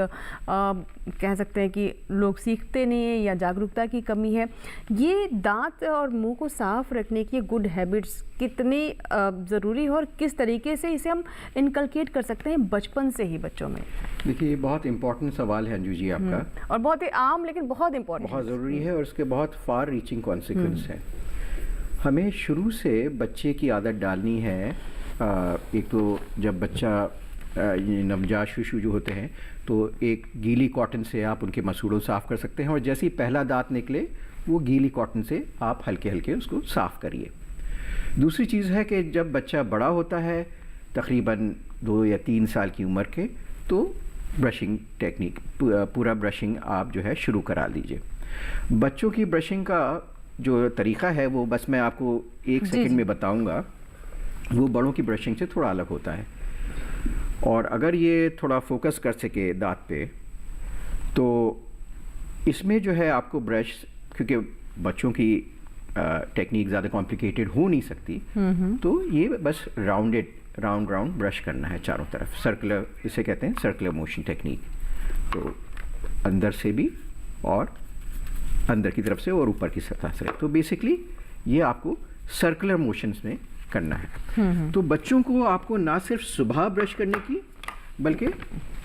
कह सकते हैं कि लोग सीखते नहीं हैं या जागरूकता की कमी है। ये दांत और मुंह को साफ रखने की गुड हैबिट्स कितनी ज़रूरी है और किस तरीके से इसे हम इनकलकेट कर सकते हैं बचपन से ही बच्चों में? देखिए, ये बहुत इंपॉर्टेंट सवाल है अंजू जी आपका, और बहुत ही आम लेकिन बहुत इंपॉर्टेंट, बहुत ज़रूरी है, और इसके बहुत फार रीचिंग कॉन्सिक्वेंस है। हमें शुरू से बच्चे की आदत डालनी है। एक तो जब बच्चा नवजात शिशु जो होते हैं, तो एक गीली कॉटन से आप उनके मसूड़ों साफ़ कर सकते हैं, और जैसे ही पहला दांत निकले वो गीली कॉटन से आप हल्के हल्के उसको साफ़ करिए। दूसरी चीज़ है कि जब बच्चा बड़ा होता है, तकरीबन 2 या 3 साल की उम्र के, तो ब्रशिंग टेक्निक, पूरा ब्रशिंग आप जो है शुरू करा लीजिए। बच्चों की ब्रशिंग का जो तरीक़ा है वो बस मैं आपको 1 सेकंड में बताऊंगा। वो बड़ों की ब्रशिंग से थोड़ा अलग होता है, और अगर ये थोड़ा फोकस कर सके दांत पे, तो इसमें जो है आपको ब्रश, क्योंकि बच्चों की टेक्निक ज़्यादा कॉम्प्लिकेटेड हो नहीं सकती, तो ये बस राउंड ब्रश करना है चारों तरफ। सर्कुलर, इसे कहते हैं सर्कुलर मोशन टेक्निक। तो अंदर से भी, और अंदर की तरफ से, और ऊपर की सतह से। तो बेसिकली ये आपको सर्कुलर मोशंस में करना है। तो बच्चों को आपको ना सिर्फ सुबह ब्रश करने की, बल्कि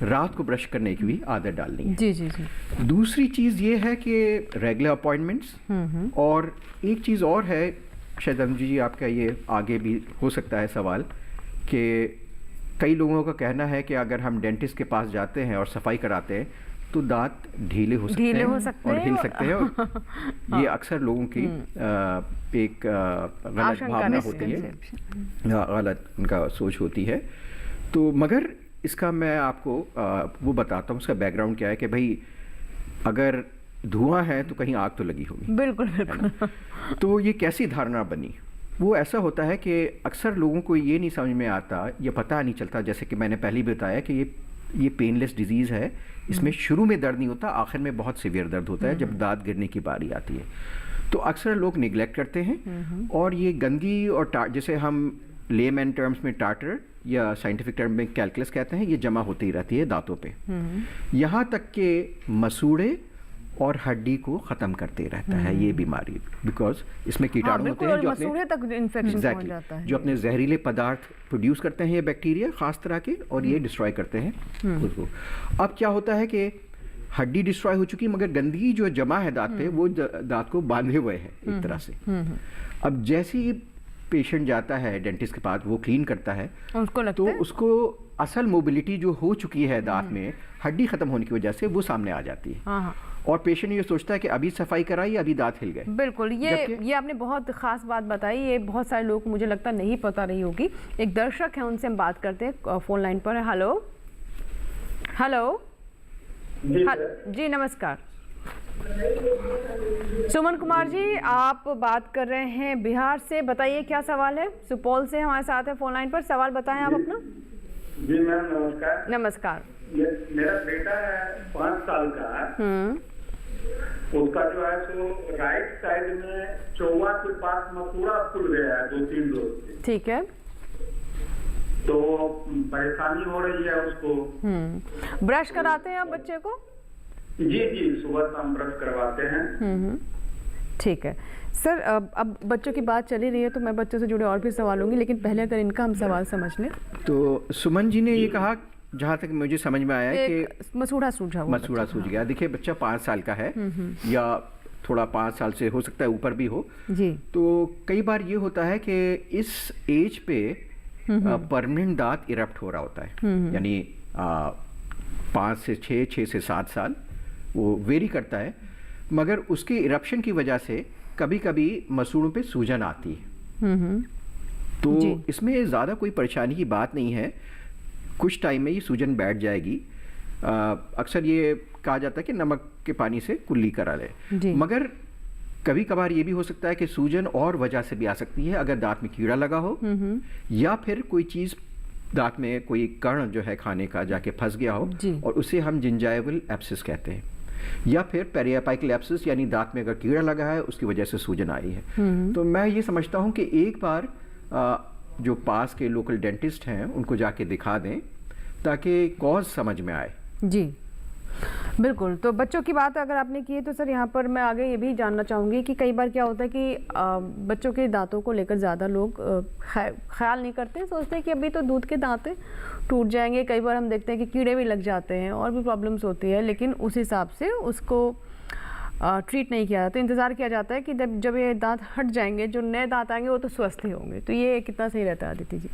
रात को ब्रश करने की भी आदत डालनी है। जी जी जी। दूसरी चीज़ ये है कि रेगुलर अपॉइंटमेंट्स, और एक चीज़ और है, शायद अंजू जी आपका ये आगे भी हो सकता है सवाल, कि कई लोगों का कहना है कि अगर हम डेंटिस्ट के पास जाते हैं और सफाई कराते हैं तो दांत ढीले हो सकते हैं और हिल सकते हैं, और ये अक्सर लोगों की एक गलत भावना होती है, गलत उनका सोच होती है। तो मगर इसका मैं आपको वो बताता हूँ, उसका बैकग्राउंड क्या है कि भाई अगर धुआं है तो कहीं आग तो लगी होगी। बिल्कुल बिल्कुल। तो ये कैसी धारणा बनी? वो ऐसा होता है कि अक्सर लोगों को ये नहीं समझ में आता या पता नहीं चलता, जैसे कि मैंने पहले भी बताया कि ये पेनलेस डिजीज़ है, इसमें शुरू में दर्द नहीं होता, आखिर में बहुत सीवियर दर्द होता है जब दांत गिरने की बारी आती है। तो अक्सर लोग निगलेक्ट करते हैं, और ये गंदगी और जैसे हम लेमैन टर्म्स में टार्टर या साइंटिफिक टर्म में कैलकुलस कहते हैं, ये जमा होती ही रहती है दांतों पे, यहाँ तक के मसूड़े और हड्डी को ख़त्म करते रहता है ये बीमारी, बिकॉज इसमें कीटाणु होते हैं जो मसूड़े तक इन्फेक्शन पहुंच जाता है, जो अपने जहरीले पदार्थ प्रोड्यूस करते हैं ये बैक्टीरिया खास तरह के, और ये डिस्ट्रॉय करते हैं उसको। अब क्या होता है कि हड्डी डिस्ट्रॉय हो चुकी, मगर गंदगी जो जमा है दांत पे वो दांत को बांधे हुए है एक तरह से। अब जैसे ही पेशेंट जाता है डेंटिस्ट के पास, वो क्लीन करता है, उसको लगता तो है उसको असल मोबिलिटी जो हो चुकी है दांत में हड्डी खत्म होने की वजह से वो सामने आ जाती है, और पेशेंट ये सोचता है कि अभी सफाई कराई, अभी दांत हिल गए। बिल्कुल, ये आपने बहुत खास बात बताई, ये बहुत सारे लोग मुझे लगता नहीं पता रही होगी। एक दर्शक है, उनसे हम बात करते हैं फोन लाइन पर। हेलो हेलो जी नमस्कार। सुमन कुमार जी, आप बात कर रहे हैं बिहार से, बताइए क्या सवाल है? सुपौल से हमारे साथ है फोन लाइन पर, सवाल बताएं आप अपना। जी मैम नमस्कार। नमस्कार। मेरा बेटा है 5 साल का है, उसका जो है सो राइट साइड में चौवा के पास मसूड़ा खुल गया है 2-3 रोज से। ठीक है, तो परेशानी हो रही है उसको। ब्रश कराते हैं आप बच्चे को? जी जी, सुबह शाम ब्रश करवाते हैं। ठीक है सर, अब बच्चों की बात चली रही है तो मैं बच्चों से जुड़े और भी सवाल होंगे, लेकिन पहले अगर इनका हम सवाल समझ लें। तो सुमन जी ने ये कहा, जहाँ तक मुझे समझ में आया कि मसूड़ा सूझा हुआ, मसूड़ा सूझ गया। देखिए बच्चा 5 साल का है, या थोड़ा 5 साल से हो सकता है ऊपर भी हो जी, तो कई बार ये होता है कि इस एज पे परमानेंट दांत इरप्ट हो रहा होता है, यानी 5 से 6, 6 से 7 साल वो वेरी करता है, मगर उसके इरप्शन की वजह से कभी कभी मसूड़ों पे सूजन आती है। तो इसमें ज़्यादा कोई परेशानी की बात नहीं है, कुछ टाइम में ये सूजन बैठ जाएगी। अक्सर ये कहा जाता है कि नमक के पानी से कुल्ली करा ले, मगर कभी कभार ये भी हो सकता है कि सूजन और वजह से भी आ सकती है, अगर दांत में कीड़ा लगा हो या फिर कोई चीज़ दांत में कोई कण जो है खाने का जाके फंस गया हो, और उसे हम जिंजाइवल एब्सिस कहते हैं, या फिर पेरियापाइकल एब्सिस, यानी दांत में अगर कीड़ा लगा है उसकी वजह से सूजन आई है। तो मैं ये समझता हूँ कि एक बार जो पास के लोकल डेंटिस्ट हैं उनको जाके दिखा दें ताकि कॉज समझ में आए। जी बिल्कुल। तो बच्चों की बात अगर आपने की है तो सर यहाँ पर मैं आगे ये भी जानना चाहूँगी कि कई बार क्या होता है कि बच्चों के दांतों को लेकर ज़्यादा लोग ख्याल नहीं करते, सोचते हैं कि अभी तो दूध के दांत हैं, टूट जाएंगे। कई बार हम देखते हैं कि कीड़े भी लग जाते हैं और भी प्रॉब्लम्स होती है, लेकिन उस हिसाब से उसको ट्रीट नहीं किया जाता, इंतज़ार किया जाता है कि जब ये दांत हट जाएंगे, जो नए दांत आएंगे वो तो स्वस्थ ही होंगे। तो ये कितना सही रहता है अदिति जी?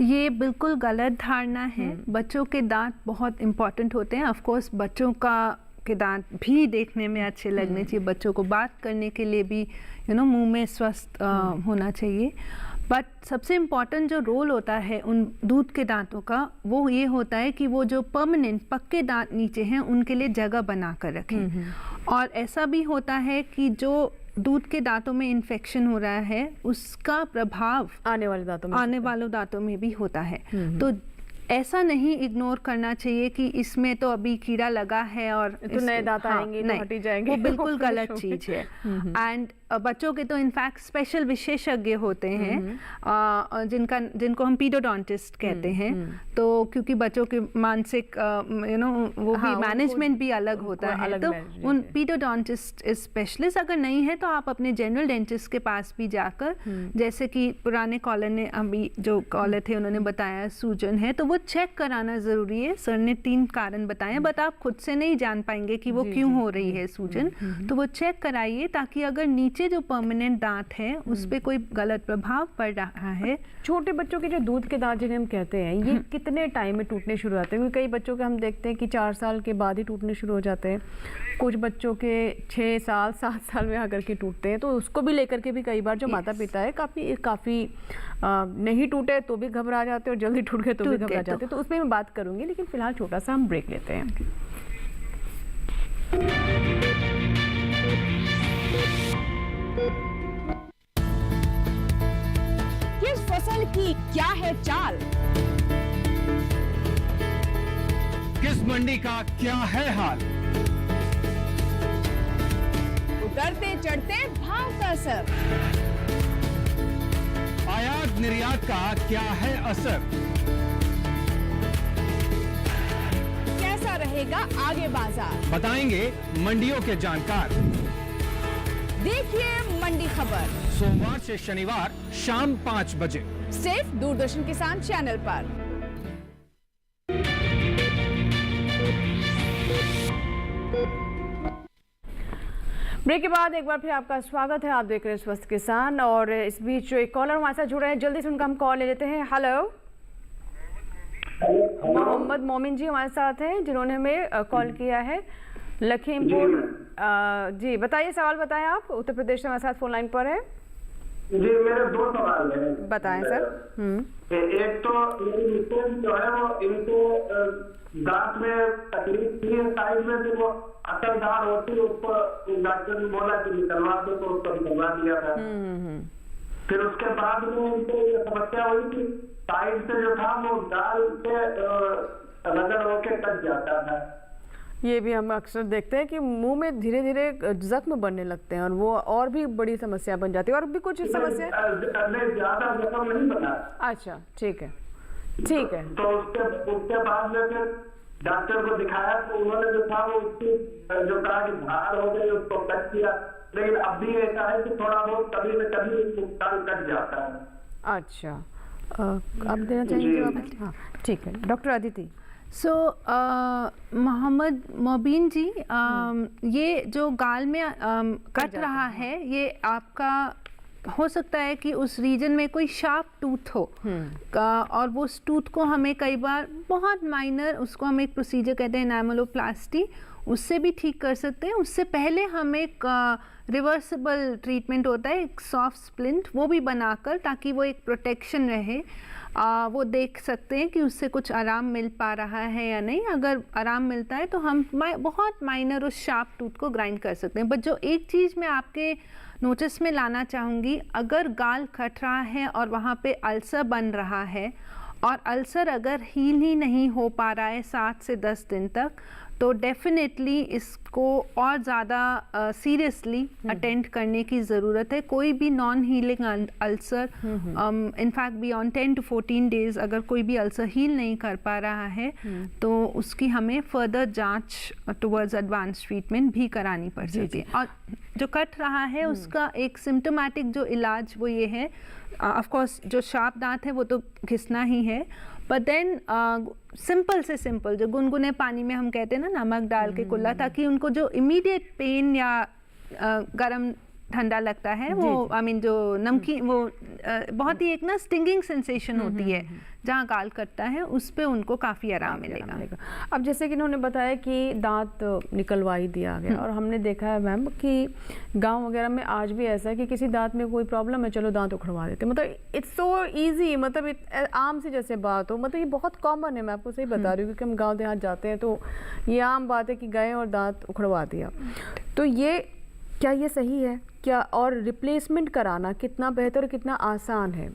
ये बिल्कुल गलत धारणा है। बच्चों के दांत बहुत इम्पॉर्टेंट होते हैं। ऑफ कोर्स बच्चों के दांत भी देखने में अच्छे लगने चाहिए, बच्चों को बात करने के लिए भी मुंह में स्वस्थ होना चाहिए। बट सबसे इम्पॉर्टेंट जो रोल होता है उन दूध के दांतों का, वो ये होता है कि वो जो परमानेंट पक्के दांत नीचे हैं उनके लिए जगह बना कर रखें। और ऐसा भी होता है कि जो दूध के दांतों में इन्फेक्शन हो रहा है उसका प्रभाव आने वाले दांतों में भी होता है। तो ऐसा नहीं इग्नोर करना चाहिए कि इसमें तो अभी कीड़ा लगा है और तो नए दांत आएंगे तो हट ही जाएंगे, वो बिल्कुल गलत चीज़ है। एंड बच्चों के तो इनफैक्ट स्पेशल विशेषज्ञ होते हैं जिनको हम पीडोडोंटिस्ट कहते हैं। तो क्योंकि बच्चों के मानसिक वो भी मैनेजमेंट भी अलग होता है, तो उन पीडोडोंटिस्ट स्पेशलिस्ट अगर नहीं है तो आप अपने जनरल डेंटिस्ट के पास भी जाकर, जैसे कि पुराने कॉलर ने अभी जो कॉलर थे उन्होंने बताया सूजन है, तो वो चेक कराना ज़रूरी है। सर ने 3 कारण बताए, बट आप खुद से नहीं जान पाएंगे कि वो क्यों हो रही है सूजन, तो वो चेक कराइए ताकि अगर नीचे जो परमानेंट दांत है उस पर कोई गलत प्रभाव पड़ रहा है। छोटे बच्चों के जो दूध के दांत जिन्हें हम कहते हैं, ये कितने टाइम में टूटने शुरू होते हैं? क्योंकि कई बच्चों के हम देखते हैं कि 4 साल के बाद ही टूटने शुरू हो जाते हैं, कुछ बच्चों के 6 साल 7 साल में आकर के टूटते हैं। तो उसको भी लेकर के भी कई बार जो माता पिता है काफ़ी नहीं टूटे तो भी घबरा जाते हैं और जल्दी टूट गए तो भी घबरा जाते हैं। तो उसमें मैं बात करूंगी, लेकिन फिलहाल छोटा सा हम ब्रेक लेते हैं। किस फसल की क्या है चाल, किस मंडी का क्या है हाल, उतरते चढ़ते भाव का असर, आयात निर्यात का क्या है असर, कैसा रहेगा आगे बाजार, बताएंगे मंडियों के जानकार। देखिए मंडी खबर सोमवार से शनिवार शाम 5 बजे सिर्फ दूरदर्शन किसान चैनल पर। ब्रेक के बाद एक बार फिर आपका स्वागत है। आप देख रहे हैं स्वस्थ किसान, और इस बीच जो एक कॉलर हमारे साथ जुड़ रहे हैं, जल्दी से उनका हम कॉल ले लेते हैं। हेलो, मोहम्मद मोमिन जी हमारे साथ हैं, जिन्होंने हमें कॉल किया है लखीमपुर। जी बताइए, सवाल बताएं आप। उत्तर प्रदेश से हमारे साथ फोन लाइन पर है। जी मेरे 2 सवाल हैं। बताएं सर। एक तो मेरी मिसेज जो है वो इनको दांत में तकलीफ थी साइड में, जो वो असरदार होती है उसको डॉक्टर ने बोला कि निकलवा दो, तो उसको निकलवा दिया था। फिर उसके बाद में उनको ये समस्या हुई कि साइड से जो था वो दाल से रगड़ होके कट जाता था। ये भी हम अक्सर देखते हैं कि मुंह में धीरे धीरे जख्म बनने लगते हैं और वो और भी बड़ी समस्या बन जाती है। और भी कुछ समस्या नहीं, ज्यादा जख्म नहीं बना। अच्छा ठीक है, ठीक है। तो उसके बाद में फिर डॉक्टर को दिखाया तो उन्होंने जो था वो उसकी जो कहा कि धार हो गई, उसको कट किया। लेकिन अब भी ऐसा है कि थोड़ा बहुत कभी न कभी दाल कट जाता है। अच्छा, अब देना चाहेंगे जवाब? हाँ ठीक है, डॉक्टर अदिति। मोहम्मद मोबिन जी, ये जो गाल में कट रहा है, ये आपका हो सकता है कि उस रीजन में कोई शार्प टूथ हो, और वो उस टूथ को हमें कई बार बहुत माइनर, उसको हम एक प्रोसीजर कहते हैं एनामलोप्लास्टी, उससे भी ठीक कर सकते हैं। उससे पहले हम एक रिवर्सिबल ट्रीटमेंट होता है, एक सॉफ्ट स्प्लिंट, वो भी बनाकर, ताकि वो एक प्रोटेक्शन रहे, वो देख सकते हैं कि उससे कुछ आराम मिल पा रहा है या नहीं। अगर आराम मिलता है तो हम बहुत माइनर उस शार्प टूथ को ग्राइंड कर सकते हैं। बट जो एक चीज़ मैं आपके नोटिस में लाना चाहूँगी, अगर गाल कट रहा है और वहाँ पे अल्सर बन रहा है, और अल्सर अगर हील ही नहीं हो पा रहा है 7 से 10 दिन तक, तो डेफिनेटली इसको और ज़्यादा सीरियसली अटेंड करने की ज़रूरत है। कोई भी non healing ulcer, in fact beyond 10 to 14 days, अगर कोई भी अल्सर हील नहीं कर पा रहा है तो उसकी हमें फर्दर जांच टुवर्ड्स एडवांस ट्रीटमेंट भी करानी पड़ सकती है। और जो कट रहा है उसका एक सिम्टोमेटिक जो इलाज वो ये है, ऑफ कोर्स जो शार्प दांत है वो तो घिसना ही है, बट देन सिंपल से सिंपल जो गुनगुने पानी में हम कहते हैं ना, नमक डाल के कुल्ला, ताकि उनको जो इमीडिएट पेन या गरम ठंडा लगता है वो आई मीन जो नमकीन, वो बहुत ही एक ना स्टिंगिंग सेंसेशन होती है जहाँ गाल कटता है, उस पे उनको काफ़ी आराम मिलेगा। अब जैसे कि इन्होंने बताया कि दांत निकलवा ही दिया गया, और हमने देखा है मैम कि गांव वगैरह में आज भी ऐसा है कि किसी दांत में कोई प्रॉब्लम है, चलो दांत उखड़वा देते, मतलब इट्स सो ईजी, मतलब आम सी जैसे बात हो, मतलब ये बहुत कॉमन है। मैं आपको सही बता रही हूँ क्योंकि हम गाँव देहात जाते हैं तो ये आम बात है कि गए और दांत उखड़वा दिया। तो ये क्या ये सही है क्या? और रिप्लेसमेंट कराना कितना बेहतर, कितना आसान है?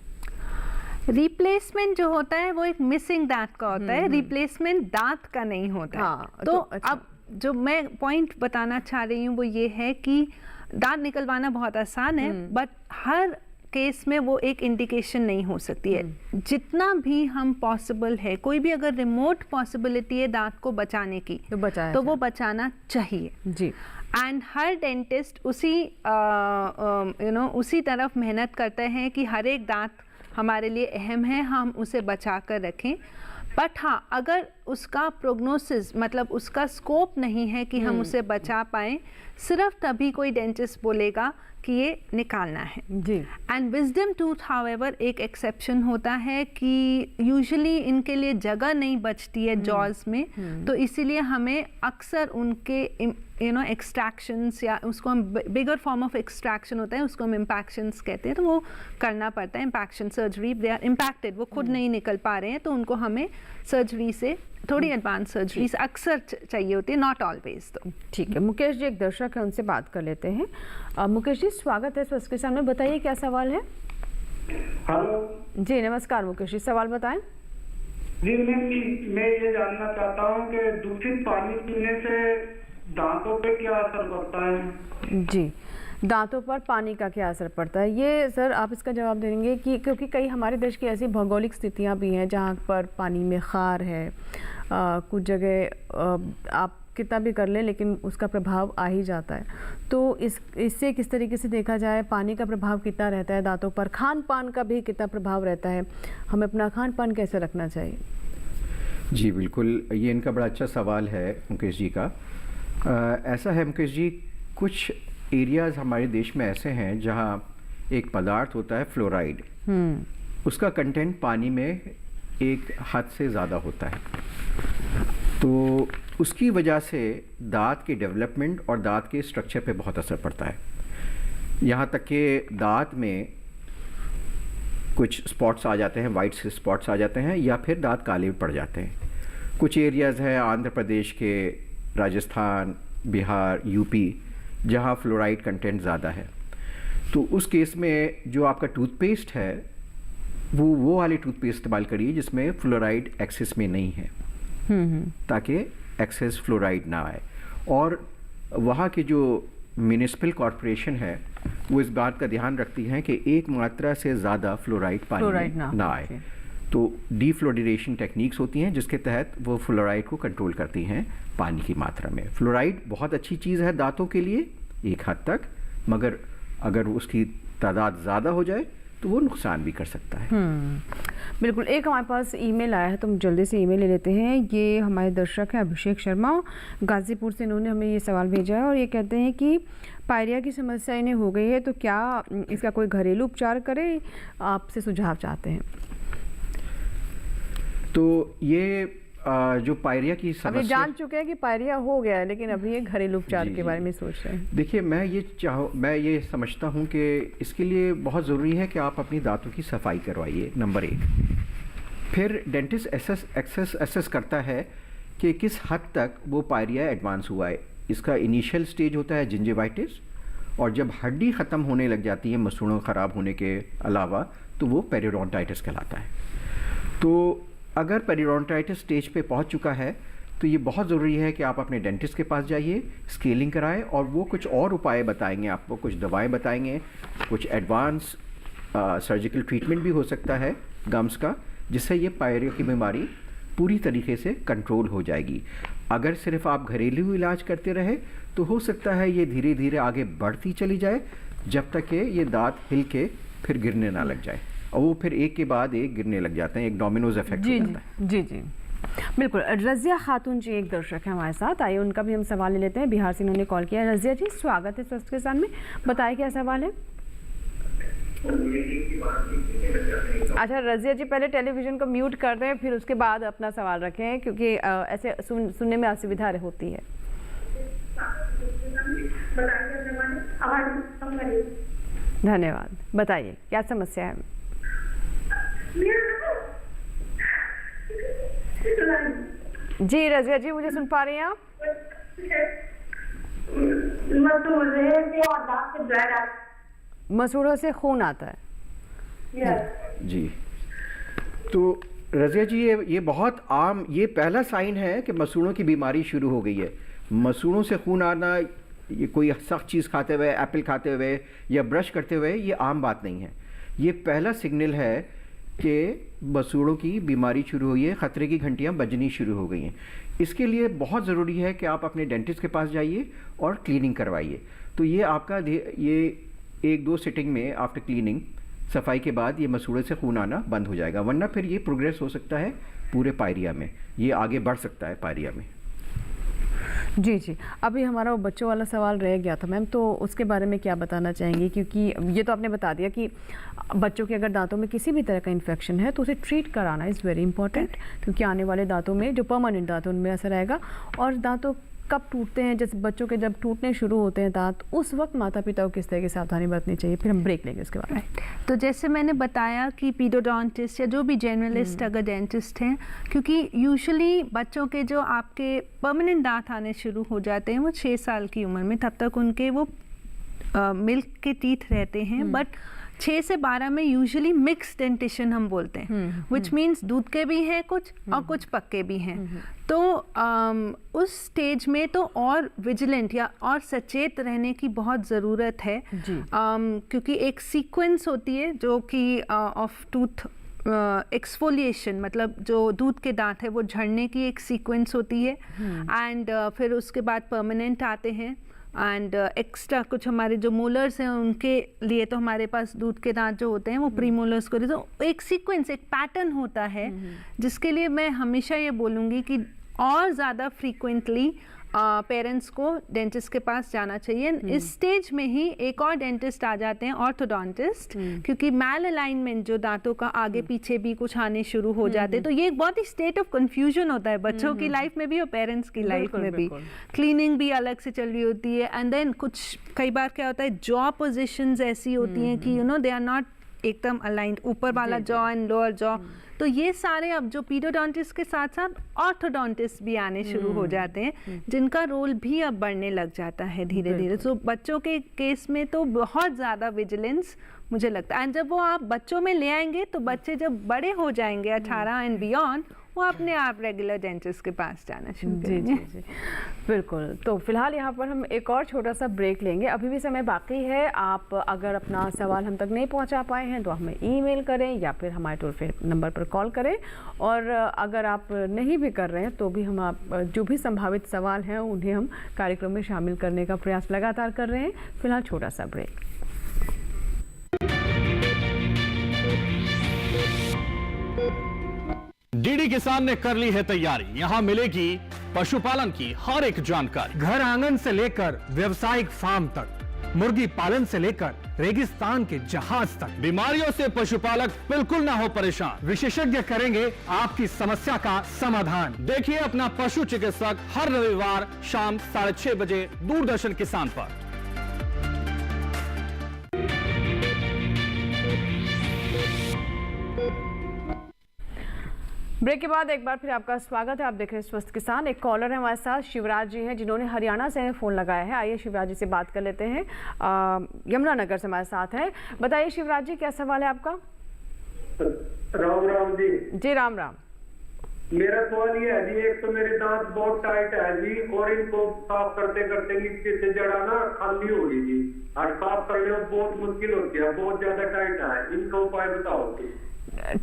रिप्लेसमेंट जो होता है वो एक मिसिंग दांत का होता है, रिप्लेसमेंट दांत का नहीं होता है। तो अच्छा। अब जो मैं पॉइंट बताना चाह रही हूँ वो ये है कि दांत निकलवाना बहुत आसान है, बट हर केस में वो एक इंडिकेशन नहीं हो सकती है। जितना भी हम पॉसिबल है, कोई भी अगर रिमोट पॉसिबिलिटी है दांत को बचाने की तो वो बचाना चाहिए जी। एंड हर डेंटिस्ट उसी उसी तरफ मेहनत करते हैं कि हर एक दांत हमारे लिए अहम है, हम उसे बचा कर रखें। बट हाँ, अगर उसका प्रोग्नोसिस मतलब उसका स्कोप नहीं है कि हम उसे बचा पाएं, सिर्फ तभी कोई डेंटिस्ट बोलेगा कि ये निकालना है जी। एंड विजडम टूथ हाउएवर एक एक्सेप्शन होता है कि यूजुअली इनके लिए जगह नहीं बचती है जॉज में, तो इसीलिए हमें अक्सर उनके एक्सट्रैक्शंस या उसको हम बिगर फॉर्म ऑफ एक्सट्रैक्शन होता है, उसको हम इम्पैक्शंस कहते हैं, तो वो करना पड़ता है। Impaction surgery, they are impacted, वो खुद नहीं निकल पा रहे हैं, तो उनको हमें सर्जरी से थोड़ी एडवांस सर्जरीज अक्सर चाहिए होती है, नॉट ऑलवेज। तो ठीक है, मुकेश जी एक दर्शक है, उनसे बात कर लेते हैं। मुकेश जी स्वागत है स्वस्थ के सामने, बताइए क्या सवाल है। हेलो जी नमस्कार मुकेश जी, सवाल बताएं। जी मैं ये जानना चाहता हूँ कि दूषित पानी पीने से दांतों पे क्या असर पड़ता है। जी, दांतों पर पानी का क्या असर पड़ता है, ये सर आप इसका जवाब देंगे कि क्योंकि कई हमारे देश की ऐसी भौगोलिक स्थितियां भी हैं जहां पर पानी में खार है, कुछ जगह आप कितना भी कर लें लेकिन उसका प्रभाव आ ही जाता है, तो इससे किस तरीके से देखा जाए, पानी का प्रभाव कितना रहता है दांतों पर, खान पान का भी कितना प्रभाव रहता है, हमें अपना खान पान कैसे रखना चाहिए। जी बिल्कुल, ये इनका बड़ा अच्छा सवाल है मुकेश जी का। ऐसा है मुकेश जी, कुछ एरियाज़ हमारे देश में ऐसे हैं जहाँ एक पदार्थ होता है फ्लोराइड, उसका कंटेंट पानी में एक हद से ज़्यादा होता है, तो उसकी वजह से दांत के डेवलपमेंट और दांत के स्ट्रक्चर पे बहुत असर पड़ता है। यहाँ तक कि दांत में कुछ स्पॉट्स आ जाते हैं, वाइट से स्पॉट्स आ जाते हैं, या फिर दांत काले पड़ जाते हैं। कुछ एरियाज़ हैं आंध्र प्रदेश के, राजस्थान, बिहार, यूपी, जहाँ फ्लोराइड कंटेंट ज़्यादा है, तो उस केस में जो आपका टूथपेस्ट है वो वाली टूथपेस्ट इस्तेमाल करिए जिसमें फ्लोराइड एक्सेस में नहीं है, ताकि एक्सेस फ्लोराइड ना आए। और वहाँ की जो म्यूनिसिपल कॉरपोरेशन है वो इस बात का ध्यान रखती है कि एक मात्रा से ज़्यादा फ्लोराइड पानी में ना आए, तो डीफ्लोरिडेशन टेक्निक्स होती हैं जिसके तहत वो फ्लोराइड को कंट्रोल करती हैं पानी की मात्रा में। फ्लोराइड बहुत अच्छी चीज़ है दांतों के लिए एक हद तक, मगर अगर उसकी तादाद ज़्यादा हो जाए तो वो नुकसान भी कर सकता है। बिल्कुल, एक हमारे पास ईमेल आया है तो हम जल्दी से ईमेल ले लेते हैं। ये हमारे दर्शक हैं अभिषेक शर्मा, गाज़ीपुर से, इन्होंने हमें ये सवाल भेजा है और ये कहते हैं कि पायरिया की समस्या इन्हें हो गई है, तो क्या इसका कोई घरेलू उपचार करें, आपसे सुझाव चाहते हैं। तो ये जो पायरिया की समस्या, अभी जान चुके हैं कि पायरिया हो गया है, लेकिन अभी ये घरेलू उपचार के बारे में सोच रहे हैं। देखिए, मैं ये समझता हूँ कि इसके लिए बहुत ज़रूरी है कि आप अपनी दांतों की सफाई करवाइए, नंबर 1। फिर डेंटिस्ट एसेस करता है कि किस हद तक वो पायरिया एडवांस हुआ है। इसका इनिशियल स्टेज होता है जिंजिवाइटिस, और जब हड्डी ख़त्म होने लग जाती है मसूड़ों ख़राब होने के अलावा, तो वो पेरिडोंटाइटिस कहलाता है। तो अगर पेरिडोंटाइटिस स्टेज पे पहुंच चुका है तो ये बहुत ज़रूरी है कि आप अपने डेंटिस्ट के पास जाइए, स्केलिंग कराएं, और वो कुछ और उपाय बताएंगे आपको, कुछ दवाएं बताएंगे, कुछ एडवांस सर्जिकल ट्रीटमेंट भी हो सकता है गम्स का, जिससे ये पायरिया की बीमारी पूरी तरीके से कंट्रोल हो जाएगी। अगर सिर्फ आप घरेलू इलाज करते रहे तो हो सकता है ये धीरे धीरे आगे बढ़ती चली जाए, जब तक कि ये दांत हिल के फिर गिरने ना लग जाए, और वो फिर एक के बाद एक गिरने लग जाते हैं, एक डोमिनोज इफेक्ट हो जाता है। जी जी बिल्कुल। रज़िया खातून जी एक दर्शक है हमारे साथ, आइए उनका भी हम सवाल ले लेते हैं। बिहार से इन्होंने कॉल किया। रज़िया जी स्वागत है स्वस्थ के साथ में, बताइए क्या सवाल है। अच्छा रज़िया जी, पहले टेलीविज़न को म्यूट कर दें, फिर उसके बाद अपना सवाल रखें, क्योंकि ऐसे सुनने में असुविधा होती है। धन्यवाद, बताइए क्या समस्या है। जी रज़िया जी, मुझे सुन पा रही हैं आप? मसूड़ों से खून आता है। जी, तो रज़िया जी ये बहुत आम, ये पहला साइन है कि मसूड़ों की बीमारी शुरू हो गई है। मसूड़ों से खून आना ये कोई सख्त चीज़ खाते हुए, एप्पल खाते हुए या ब्रश करते हुए, ये आम बात नहीं है। ये पहला सिग्नल है कि मसूड़ों की बीमारी शुरू हुई है, ख़तरे की घंटियाँ बजनी शुरू हो गई हैं। इसके लिए बहुत ज़रूरी है कि आप अपने डेंटिस्ट के पास जाइए और क्लीनिंग करवाइए। तो ये आपका ये 1-2 सिटिंग में आफ्टर क्लीनिंग, सफाई के बाद ये मसूड़े से खून आना बंद हो जाएगा, वरना फिर ये प्रोग्रेस हो सकता है पूरे पायरिया में, ये आगे बढ़ सकता है पायरिया में। जी जी, अभी हमारा वो बच्चों वाला सवाल रह गया था मैम, तो उसके बारे में क्या बताना चाहेंगे? क्योंकि ये तो आपने बता दिया कि बच्चों के अगर दांतों में किसी भी तरह का इन्फेक्शन है तो उसे ट्रीट कराना इज़ वेरी इंपॉर्टेंट, क्योंकि आने वाले दांतों में जो परमानेंट दांत उनमें असर आएगा। और दांतों कब टूटते हैं, जैसे बच्चों के जब टूटने शुरू होते हैं दांत, उस वक्त माता पिता को किस तरह की सावधानी बरतनी चाहिए? फिर हम ब्रेक लेंगे उसके बाद। तो जैसे मैंने बताया कि पीडोडोंटिस्ट या जो भी जनरलिस्ट अगर डेंटिस्ट हैं, क्योंकि यूजुअली बच्चों के जो आपके परमानेंट दांत आने शुरू हो जाते हैं वो 6 साल की उम्र में, तब तक उनके वो मिल्क के टीथ रहते हैं, बट 6 से 12 में यूजुअली मिक्स डेंटिशन हम बोलते हैं, विच मीन्स दूध के भी हैं कुछ और कुछ पक्के भी हैं। तो उस स्टेज में तो और विजिलेंट या और सचेत रहने की बहुत ज़रूरत है, क्योंकि एक सीक्वेंस होती है जो कि ऑफ टूथ एक्सफोलिएशन, मतलब जो दूध के दांत है वो झड़ने की एक सीक्वेंस होती है, एंड फिर उसके बाद परमानेंट आते हैं, एंड एक्स्ट्रा कुछ हमारे जो मोलर्स हैं उनके लिए तो हमारे पास दूध के दांत जो होते हैं वो प्री मोलर्स को, तो एक सीक्वेंस, एक पैटर्न होता है, जिसके लिए मैं हमेशा ये बोलूँगी कि और ज़्यादा फ्रीक्वेंटली पेरेंट्स को डेंटिस्ट के पास जाना चाहिए। इस स्टेज में ही एक और डेंटिस्ट आ जाते हैं, ऑर्थोडोंटिस्ट, क्योंकि मैल अलाइनमेंट जो दांतों का आगे पीछे भी कुछ आने शुरू हो जाते हैं, तो ये एक बहुत ही स्टेट ऑफ कंफ्यूजन होता है बच्चों की लाइफ में भी और पेरेंट्स की लाइफ में भी। क्लीनिंग भी अलग से चल रही होती है, एंड देन कुछ कई बार क्या होता है, जॉ पोजिशंस ऐसी होती हैं कि दे आर नॉट एकदम अलाइंड, ऊपर वाला जॉ एंड लोअर जॉ। तो ये सारे अब जो पीडोडोंटिस्ट के साथ साथ ऑर्थोडोंटिस्ट भी आने शुरू हो जाते हैं, जिनका रोल भी अब बढ़ने लग जाता है धीरे धीरे। तो बच्चों के केस में तो बहुत ज़्यादा विजिलेंस मुझे लगता है, एंड जब वो आप बच्चों में ले आएंगे तो बच्चे जब बड़े हो जाएंगे 18 एंड बियॉन्ड, वो अपने आप रेगुलर डेंटिस्ट के पास जाना शुरू करेंगे। जी, बिल्कुल। तो फिलहाल यहाँ पर हम एक और छोटा सा ब्रेक लेंगे, अभी भी समय बाकी है। आप अगर अपना सवाल हम तक नहीं पहुँचा पाए हैं तो हमें ईमेल करें या फिर हमारे टोल फ्री नंबर पर कॉल करें, और अगर आप नहीं भी कर रहे हैं तो भी हम आप जो भी संभावित सवाल हैं उन्हें हम कार्यक्रम में शामिल करने का प्रयास लगातार कर रहे हैं। फिलहाल छोटा सा ब्रेक। डीडी किसान ने कर ली है तैयारी, यहाँ मिलेगी पशुपालन की हर एक जानकारी, घर आंगन से लेकर व्यवसायिक फार्म तक, मुर्गी पालन से लेकर रेगिस्तान के जहाज तक। बीमारियों से पशुपालक बिल्कुल ना हो परेशान, विशेषज्ञ करेंगे आपकी समस्या का समाधान। देखिए अपना पशु चिकित्सक हर रविवार शाम 6:30 बजे दूरदर्शन किसान पर। ब्रेक के बाद एक बार फिर आपका स्वागत है। आप देख रहे हैं स्वस्थ किसान। एक कॉलर है हमारे साथ, शिवराज जी हैं, जिन्होंने हरियाणा से फ़ोन लगाया है। आइए शिवराज जी से बात कर लेते हैं। यमुनानगर से हमारे साथ है। बताइए शिवराज जी, क्या सवाल है आपका? राम राम जी। जी राम राम। मेरा सवाल ये है जी, एक तो मेरे दांत बहुत टाइट है जी, और इनको साफ करते करते नीचे से जड़ा ना खाली हो गई जी, और साफ करने में बहुत मुश्किल होती है, बहुत ज्यादा टाइट है, इनका उपाय बताओ।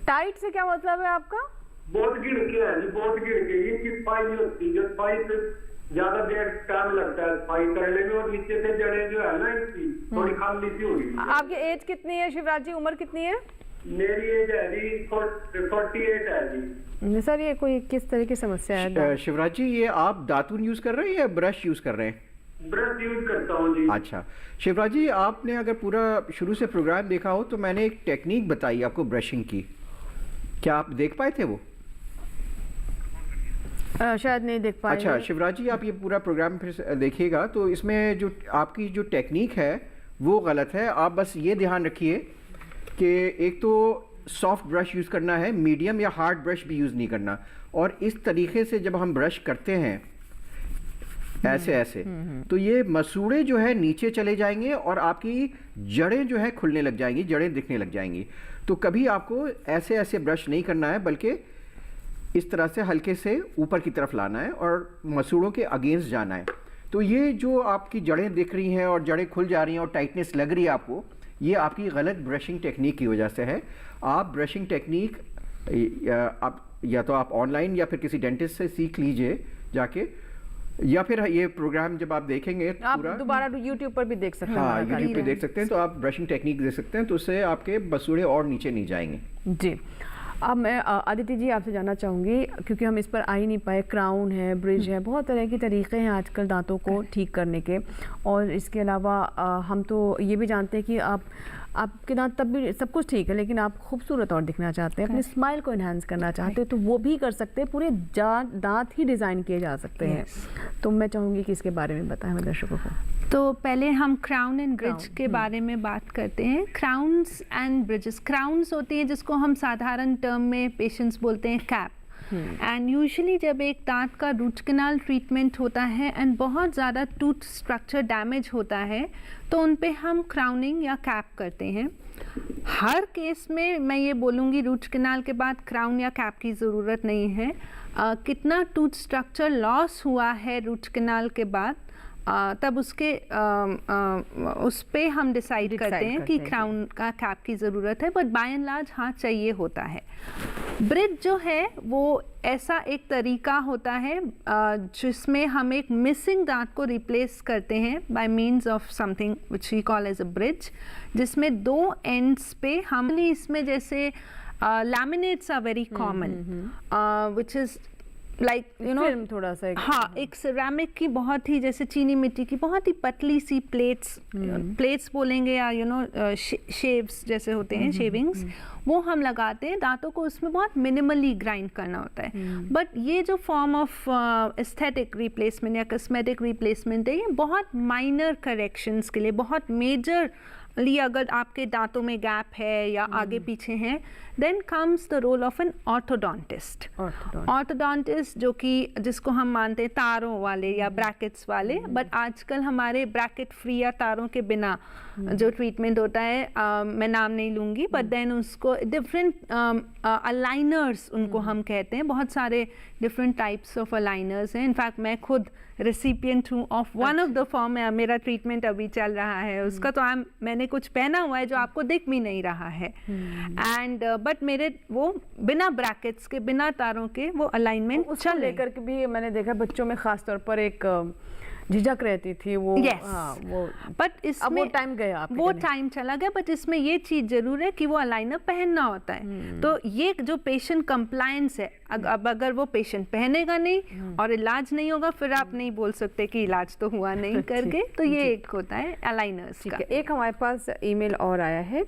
टाइट से क्या मतलब है आपका? बहुत गिर के है जी, बहुत गिर के, इनकी सफाई नहीं होती, जो सफाई से ज्यादा देर टाइम लगता है सफाई करने में, और नीचे से जड़े जो है ना इनकी थोड़ी खाली सी होगी। आपकी एज कितनी है शिवराज जी, उम्र कितनी है? मेरी एज है जी 48 है जी। सर ये कोई किस तरह की समस्या है? शिवराज जी, ये आप दातुन यूज कर रहे हैं या ब्रश यूज कर रहे हैं? ब्रश यूज करता हूँ जी। अच्छा शिवराज जी, आपने अगर पूरा शुरू से प्रोग्राम देखा हो तो मैंने एक टेक्निक बताई आपको ब्रशिंग की, क्या आप देख पाए थे वो? शायद नहीं देख पाए। अच्छा शिवराज जी, आप ये पूरा प्रोग्राम फिर देखिएगा तो इसमें जो आपकी जो टेक्निक है वो गलत है। आप बस ये ध्यान रखिए कि एक तो सॉफ्ट ब्रश यूज़ करना है, मीडियम या हार्ड ब्रश भी यूज़ नहीं करना, और इस तरीके से जब हम ब्रश करते हैं ऐसे ऐसे तो ये मसूड़े जो है नीचे चले जाएंगे और आपकी जड़ें जो है खुलने लग जाएंगी, जड़ें दिखने लग जाएंगी। तो कभी आपको ऐसे ऐसे ब्रश नहीं करना है, बल्कि इस तरह से हल्के से ऊपर की तरफ लाना है और मसूड़ों के अगेंस्ट जाना है। तो तो ये जो आपकी जड़ें दिख रही हैं और जड़ें खुल जा रही हैं और टाइटनेस लग रही है आपको, ये आपकी गलत ब्रशिंग टेक्निक की वजह से है। आप ब्रशिंग टेक्निक आप या तो आप ऑनलाइन या फिर किसी डेंटिस्ट से सीख लीजिए जाके, या फिर ये प्रोग्राम जब आप देखेंगे आप दोबारा YouTube पर भी देख सकते हैं। हाँ, YouTube पे देख सकते हैं, तो आप ब्रशिंग टेक्निक देख सकते हैं, तो उससे आपके बसूड़े और नीचे नहीं जाएंगे। जी, अब मैं आदित्य जी आपसे जानना चाहूँगी, क्योंकि हम इस पर आ ही नहीं पाए, क्राउन है, ब्रिज है, बहुत तरह के तरीक़े हैं आजकल दांतों को ठीक करने के। और इसके अलावा हम तो ये भी जानते हैं कि आपके दांत तब भी सब कुछ ठीक है, लेकिन आप खूबसूरत और दिखना चाहते हैं, अपने स्माइल को इन्हांस करना चाहते हैं, तो वो भी कर सकते हैं, पूरे दांत ही डिज़ाइन किए जा सकते हैं। तो मैं चाहूँगी कि इसके बारे में बताएं हमें दर्शकों को। तो पहले हम क्राउन एंड ब्रिज के बारे में बात करते हैं। क्राउन्स एंड ब्रिजेस, क्राउन्स होती हैं जिसको हम साधारण टर्म में पेशेंट्स बोलते हैं कैप। एंड यूजुअली जब एक दांत का रूट कैनाल ट्रीटमेंट होता है एंड बहुत ज़्यादा टूथ स्ट्रक्चर डैमेज होता है, तो उन पे हम क्राउनिंग या कैप करते हैं। हर केस में मैं ये बोलूँगी रूट कैनाल के बाद क्राउन या कैप की ज़रूरत नहीं है। कितना टूथ स्ट्रक्चर लॉस हुआ है रूट कैनाल के बाद, तब उसके उस पे हम डिसाइड करते हैं कि क्राउन का कैप की ज़रूरत है, बट बाय एंड लार्ज हाँ चाहिए होता है। ब्रिज जो है वो ऐसा एक तरीका होता है जिसमें हम एक मिसिंग दांत को रिप्लेस करते हैं by means of something which we call as a bridge, जिसमें दो एंड्स पे हम इसमें जैसे laminates are very common which is like you know थोड़ा सा हाँ, एक सिरेमिक की बहुत ही जैसे चीनी मिट्टी की बहुत ही पतली सी प्लेट्स बोलेंगे या यू नो शेव्स जैसे होते हैं, शेविंग्स, वो हम लगाते हैं दांतों को, उसमें बहुत मिनिमली ग्राइंड करना होता है। बट ये जो फॉर्म ऑफ एस्थेटिक रिप्लेसमेंट या कॉस्मेटिक रिप्लेसमेंट है, ये बहुत माइनर करेक्शंस के लिए, बहुत मेजर लिए अगर आपके दांतों में गैप है या आगे पीछे हैं, then comes the role of an orthodontist. Orthodontist जो कि जिसको हम मानते हैं तारों वाले या ब्रैकेट्स वाले, बट आजकल हमारे ब्रैकेट फ्री या तारों के बिना जो ट्रीटमेंट होता है, मैं नाम नहीं लूँगी, बट देन उसको डिफरेंट अलाइनर्स उनको हम कहते हैं। बहुत सारे डिफरेंट टाइप्स ऑफ अलाइनर्स हैं। इनफैक्ट मैं खुद रेसिपिएंट हूँ of one of the form, मेरा ट्रीटमेंट अभी चल रहा है उसका, तो मैंने कुछ पहना हुआ है जो आपको दिख भी नहीं रहा है। एंड बट मेरे वो बिना ब्रैकेट्स के, बिना तारों के वो अलाइनमेंट चल लेकर के भी मैंने देखा बच्चों में खास तौर पर एक झिझक रहती थी वो। yes. हाँ, वो बट इसमें वो टाइम गया, वो टाइम चला गया, बट इसमें ये चीज़ जरूर है कि वो अलाइनर पहनना होता है। तो ये जो पेशेंट कंप्लायंस है, अब अगर वो पेशेंट पहनेगा नहीं और इलाज नहीं होगा, फिर आप नहीं बोल सकते कि इलाज तो हुआ नहीं करके। तो ये एक होता है अलाइनर्स का। एक हमारे पास ईमेल और आया है,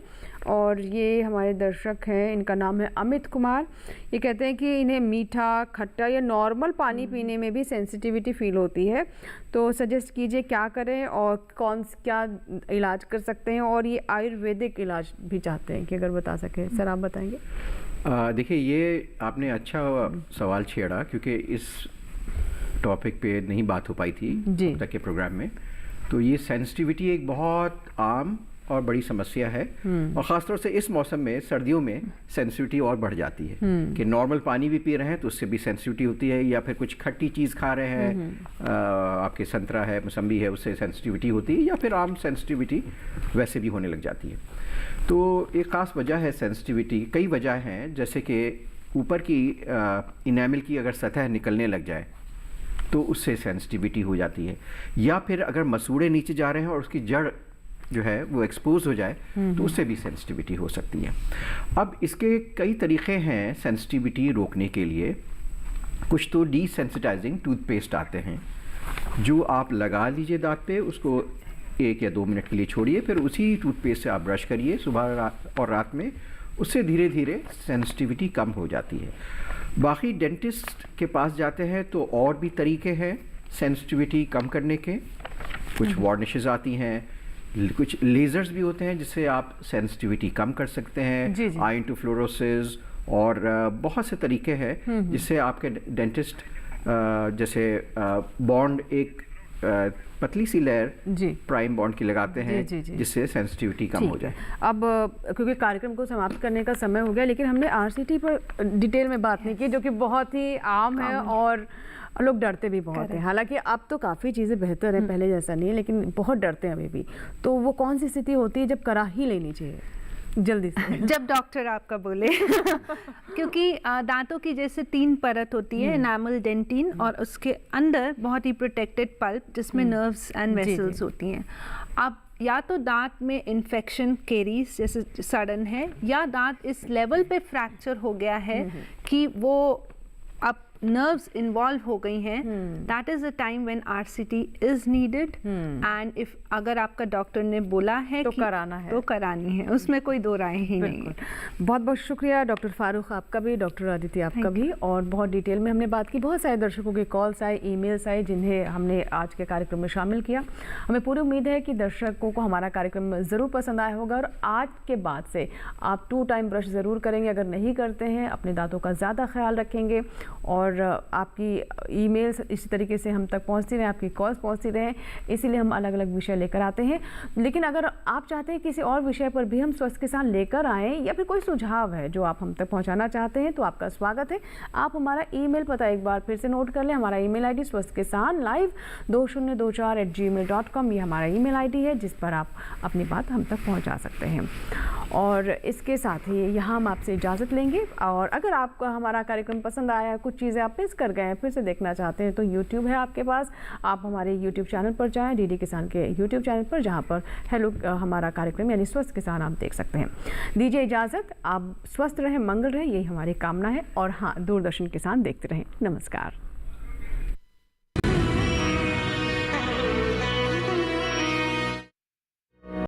और ये हमारे दर्शक हैं, इनका नाम है अमित कुमार। ये कहते हैं कि इन्हें मीठा, खट्टा या नॉर्मल पानी पीने में भी सेंसिटिविटी फील होती है, तो सजेस्ट कीजिए क्या करें और क्या इलाज कर सकते हैं, और ये आयुर्वेदिक इलाज भी चाहते हैं कि अगर बता सकें सर, आप बताएंगे। देखिए, ये आपने अच्छा सवाल छेड़ा, क्योंकि इस टॉपिक पे नहीं बात हो पाई थी अब तक के प्रोग्राम में। तो ये सेंसिटिविटी एक बहुत आम और बड़ी समस्या है, और ख़ासतौर से इस मौसम में, सर्दियों में सेंसिटिविटी और बढ़ जाती है कि नॉर्मल पानी भी पी रहे हैं तो उससे भी सेंसिटिविटी होती है, या फिर कुछ खट्टी चीज़ खा रहे हैं, आपके संतरा है, मौसम्बी है, उससे सेंसिटिविटी होती है, या फिर आम सेंसिटिविटी वैसे भी होने लग जाती है। तो एक ख़ास वजह है सेंसिटिविटी, कई वजह हैं, जैसे कि ऊपर की इनेमल की अगर सतह निकलने लग जाए तो उससे सेंसिटिविटी हो जाती है, या फिर अगर मसूड़े नीचे जा रहे हैं और उसकी जड़ जो है वो एक्सपोज हो जाए तो उससे भी सेंसिटिविटी हो सकती है। अब इसके कई तरीक़े हैं सेंसिटिविटी रोकने के लिए। कुछ तो डीसेंसिटाइजिंग टूथपेस्ट आते हैं जो आप लगा लीजिए दांत पे, उसको 1 या 2 मिनट के लिए छोड़िए, फिर उसी टूथपेस्ट से आप ब्रश करिए सुबह और रात में, उससे धीरे धीरे सेंसिटिविटी कम हो जाती है। बाकी डेंटिस्ट के पास जाते हैं तो और भी तरीके हैं सेंसिटिविटी कम करने के। कुछ वार्निशेस आती हैं, कुछ लेज़र्स भी होते हैं जिससे आप सेंसिटिविटी कम कर सकते हैं, आइंटोफ्लोरोसिस, और बहुत से तरीके हैं जिससे आपके डेंटिस्ट जैसे बॉन्ड एक पतली सी लेयर जी प्राइम बॉन्ड की लगाते हैं जी, जी। जिससे सेंसिटिविटी कम हो जाए। अब क्योंकि कार्यक्रम को समाप्त करने का समय हो गया, लेकिन हमने आरसीटी पर डिटेल में बात नहीं की, जो कि बहुत ही आम है और लोग डरते भी बहुत हैं। हालांकि अब तो काफ़ी चीज़ें बेहतर है, पहले जैसा नहीं है, लेकिन बहुत डरते हैं अभी भी। तो वो कौन सी स्थिति होती है जब करा ही लेनी चाहिए जल्दी से? जब डॉक्टर आपका बोले क्योंकि दांतों की जैसे 3 परत होती है, एनामल, डेंटिन और उसके अंदर बहुत ही प्रोटेक्टेड पल्प जिसमें नर्व्स एंड वेसल्स होती हैं। अब या तो दांत में इन्फेक्शन, केरीज जैसे सडन है, या दांत इस लेवल पे फ्रैक्चर हो गया है कि वो अब nerves involve हो गई हैं, that is the time when RCT is needed and if अगर आपका डॉक्टर ने बोला है तो कि कराना है, तो करानी है, उसमें कोई दो राय ही नहीं है। बहुत बहुत शुक्रिया डॉक्टर फारूक आपका भी, डॉक्टर आदित्य आपका भी, और बहुत डिटेल में हमने बात की। बहुत सारे दर्शकों के कॉल्स आए, ईमेल्स आए, जिन्हें हमने आज के कार्यक्रम में शामिल किया। हमें पूरी उम्मीद है कि दर्शकों को हमारा कार्यक्रम ज़रूर पसंद आया होगा और आज के बाद से आप 2 टाइम ब्रश ज़रूर करेंगे। अगर नहीं करते हैं, अपने दांतों का ज़्यादा ख्याल रखेंगे और आपकी ईमेल्स इसी तरीके से हम तक पहुंचती रहें, आपकी कॉल्स पहुंचती रहें, इसीलिए हम अलग अलग विषय लेकर आते हैं। लेकिन अगर आप चाहते हैं किसी और विषय पर भी हम स्वस्थ किसान लेकर आएँ, या फिर कोई सुझाव है जो आप हम तक पहुंचाना चाहते हैं, तो आपका स्वागत है। आप हमारा ईमेल पता एक बार फिर से नोट कर लें। हमारा ईमेल आईडी swasthkisanlive2024@gmail.com, ये हमारा ईमेल आईडी है जिस पर आप अपनी बात हम तक पहुँचा सकते हैं। और इसके साथ ही यहाँ हम आपसे इजाज़त लेंगे। और अगर आपको हमारा कार्यक्रम पसंद आया, कुछ चीज़ें आप मिस कर गए हैं, फिर से देखना चाहते हैं, तो YouTube है आपके पास, आप हमारे YouTube चैनल पर जाएं, डीडी किसान के YouTube चैनल पर, जहाँ पर हेलो हमारा कार्यक्रम यानी स्वस्थ किसान आप देख सकते हैं। दीजिए इजाज़त, आप स्वस्थ रहें, मंगल रहें, यही हमारी कामना है। और हाँ, दूरदर्शन किसान देखते रहें। नमस्कार।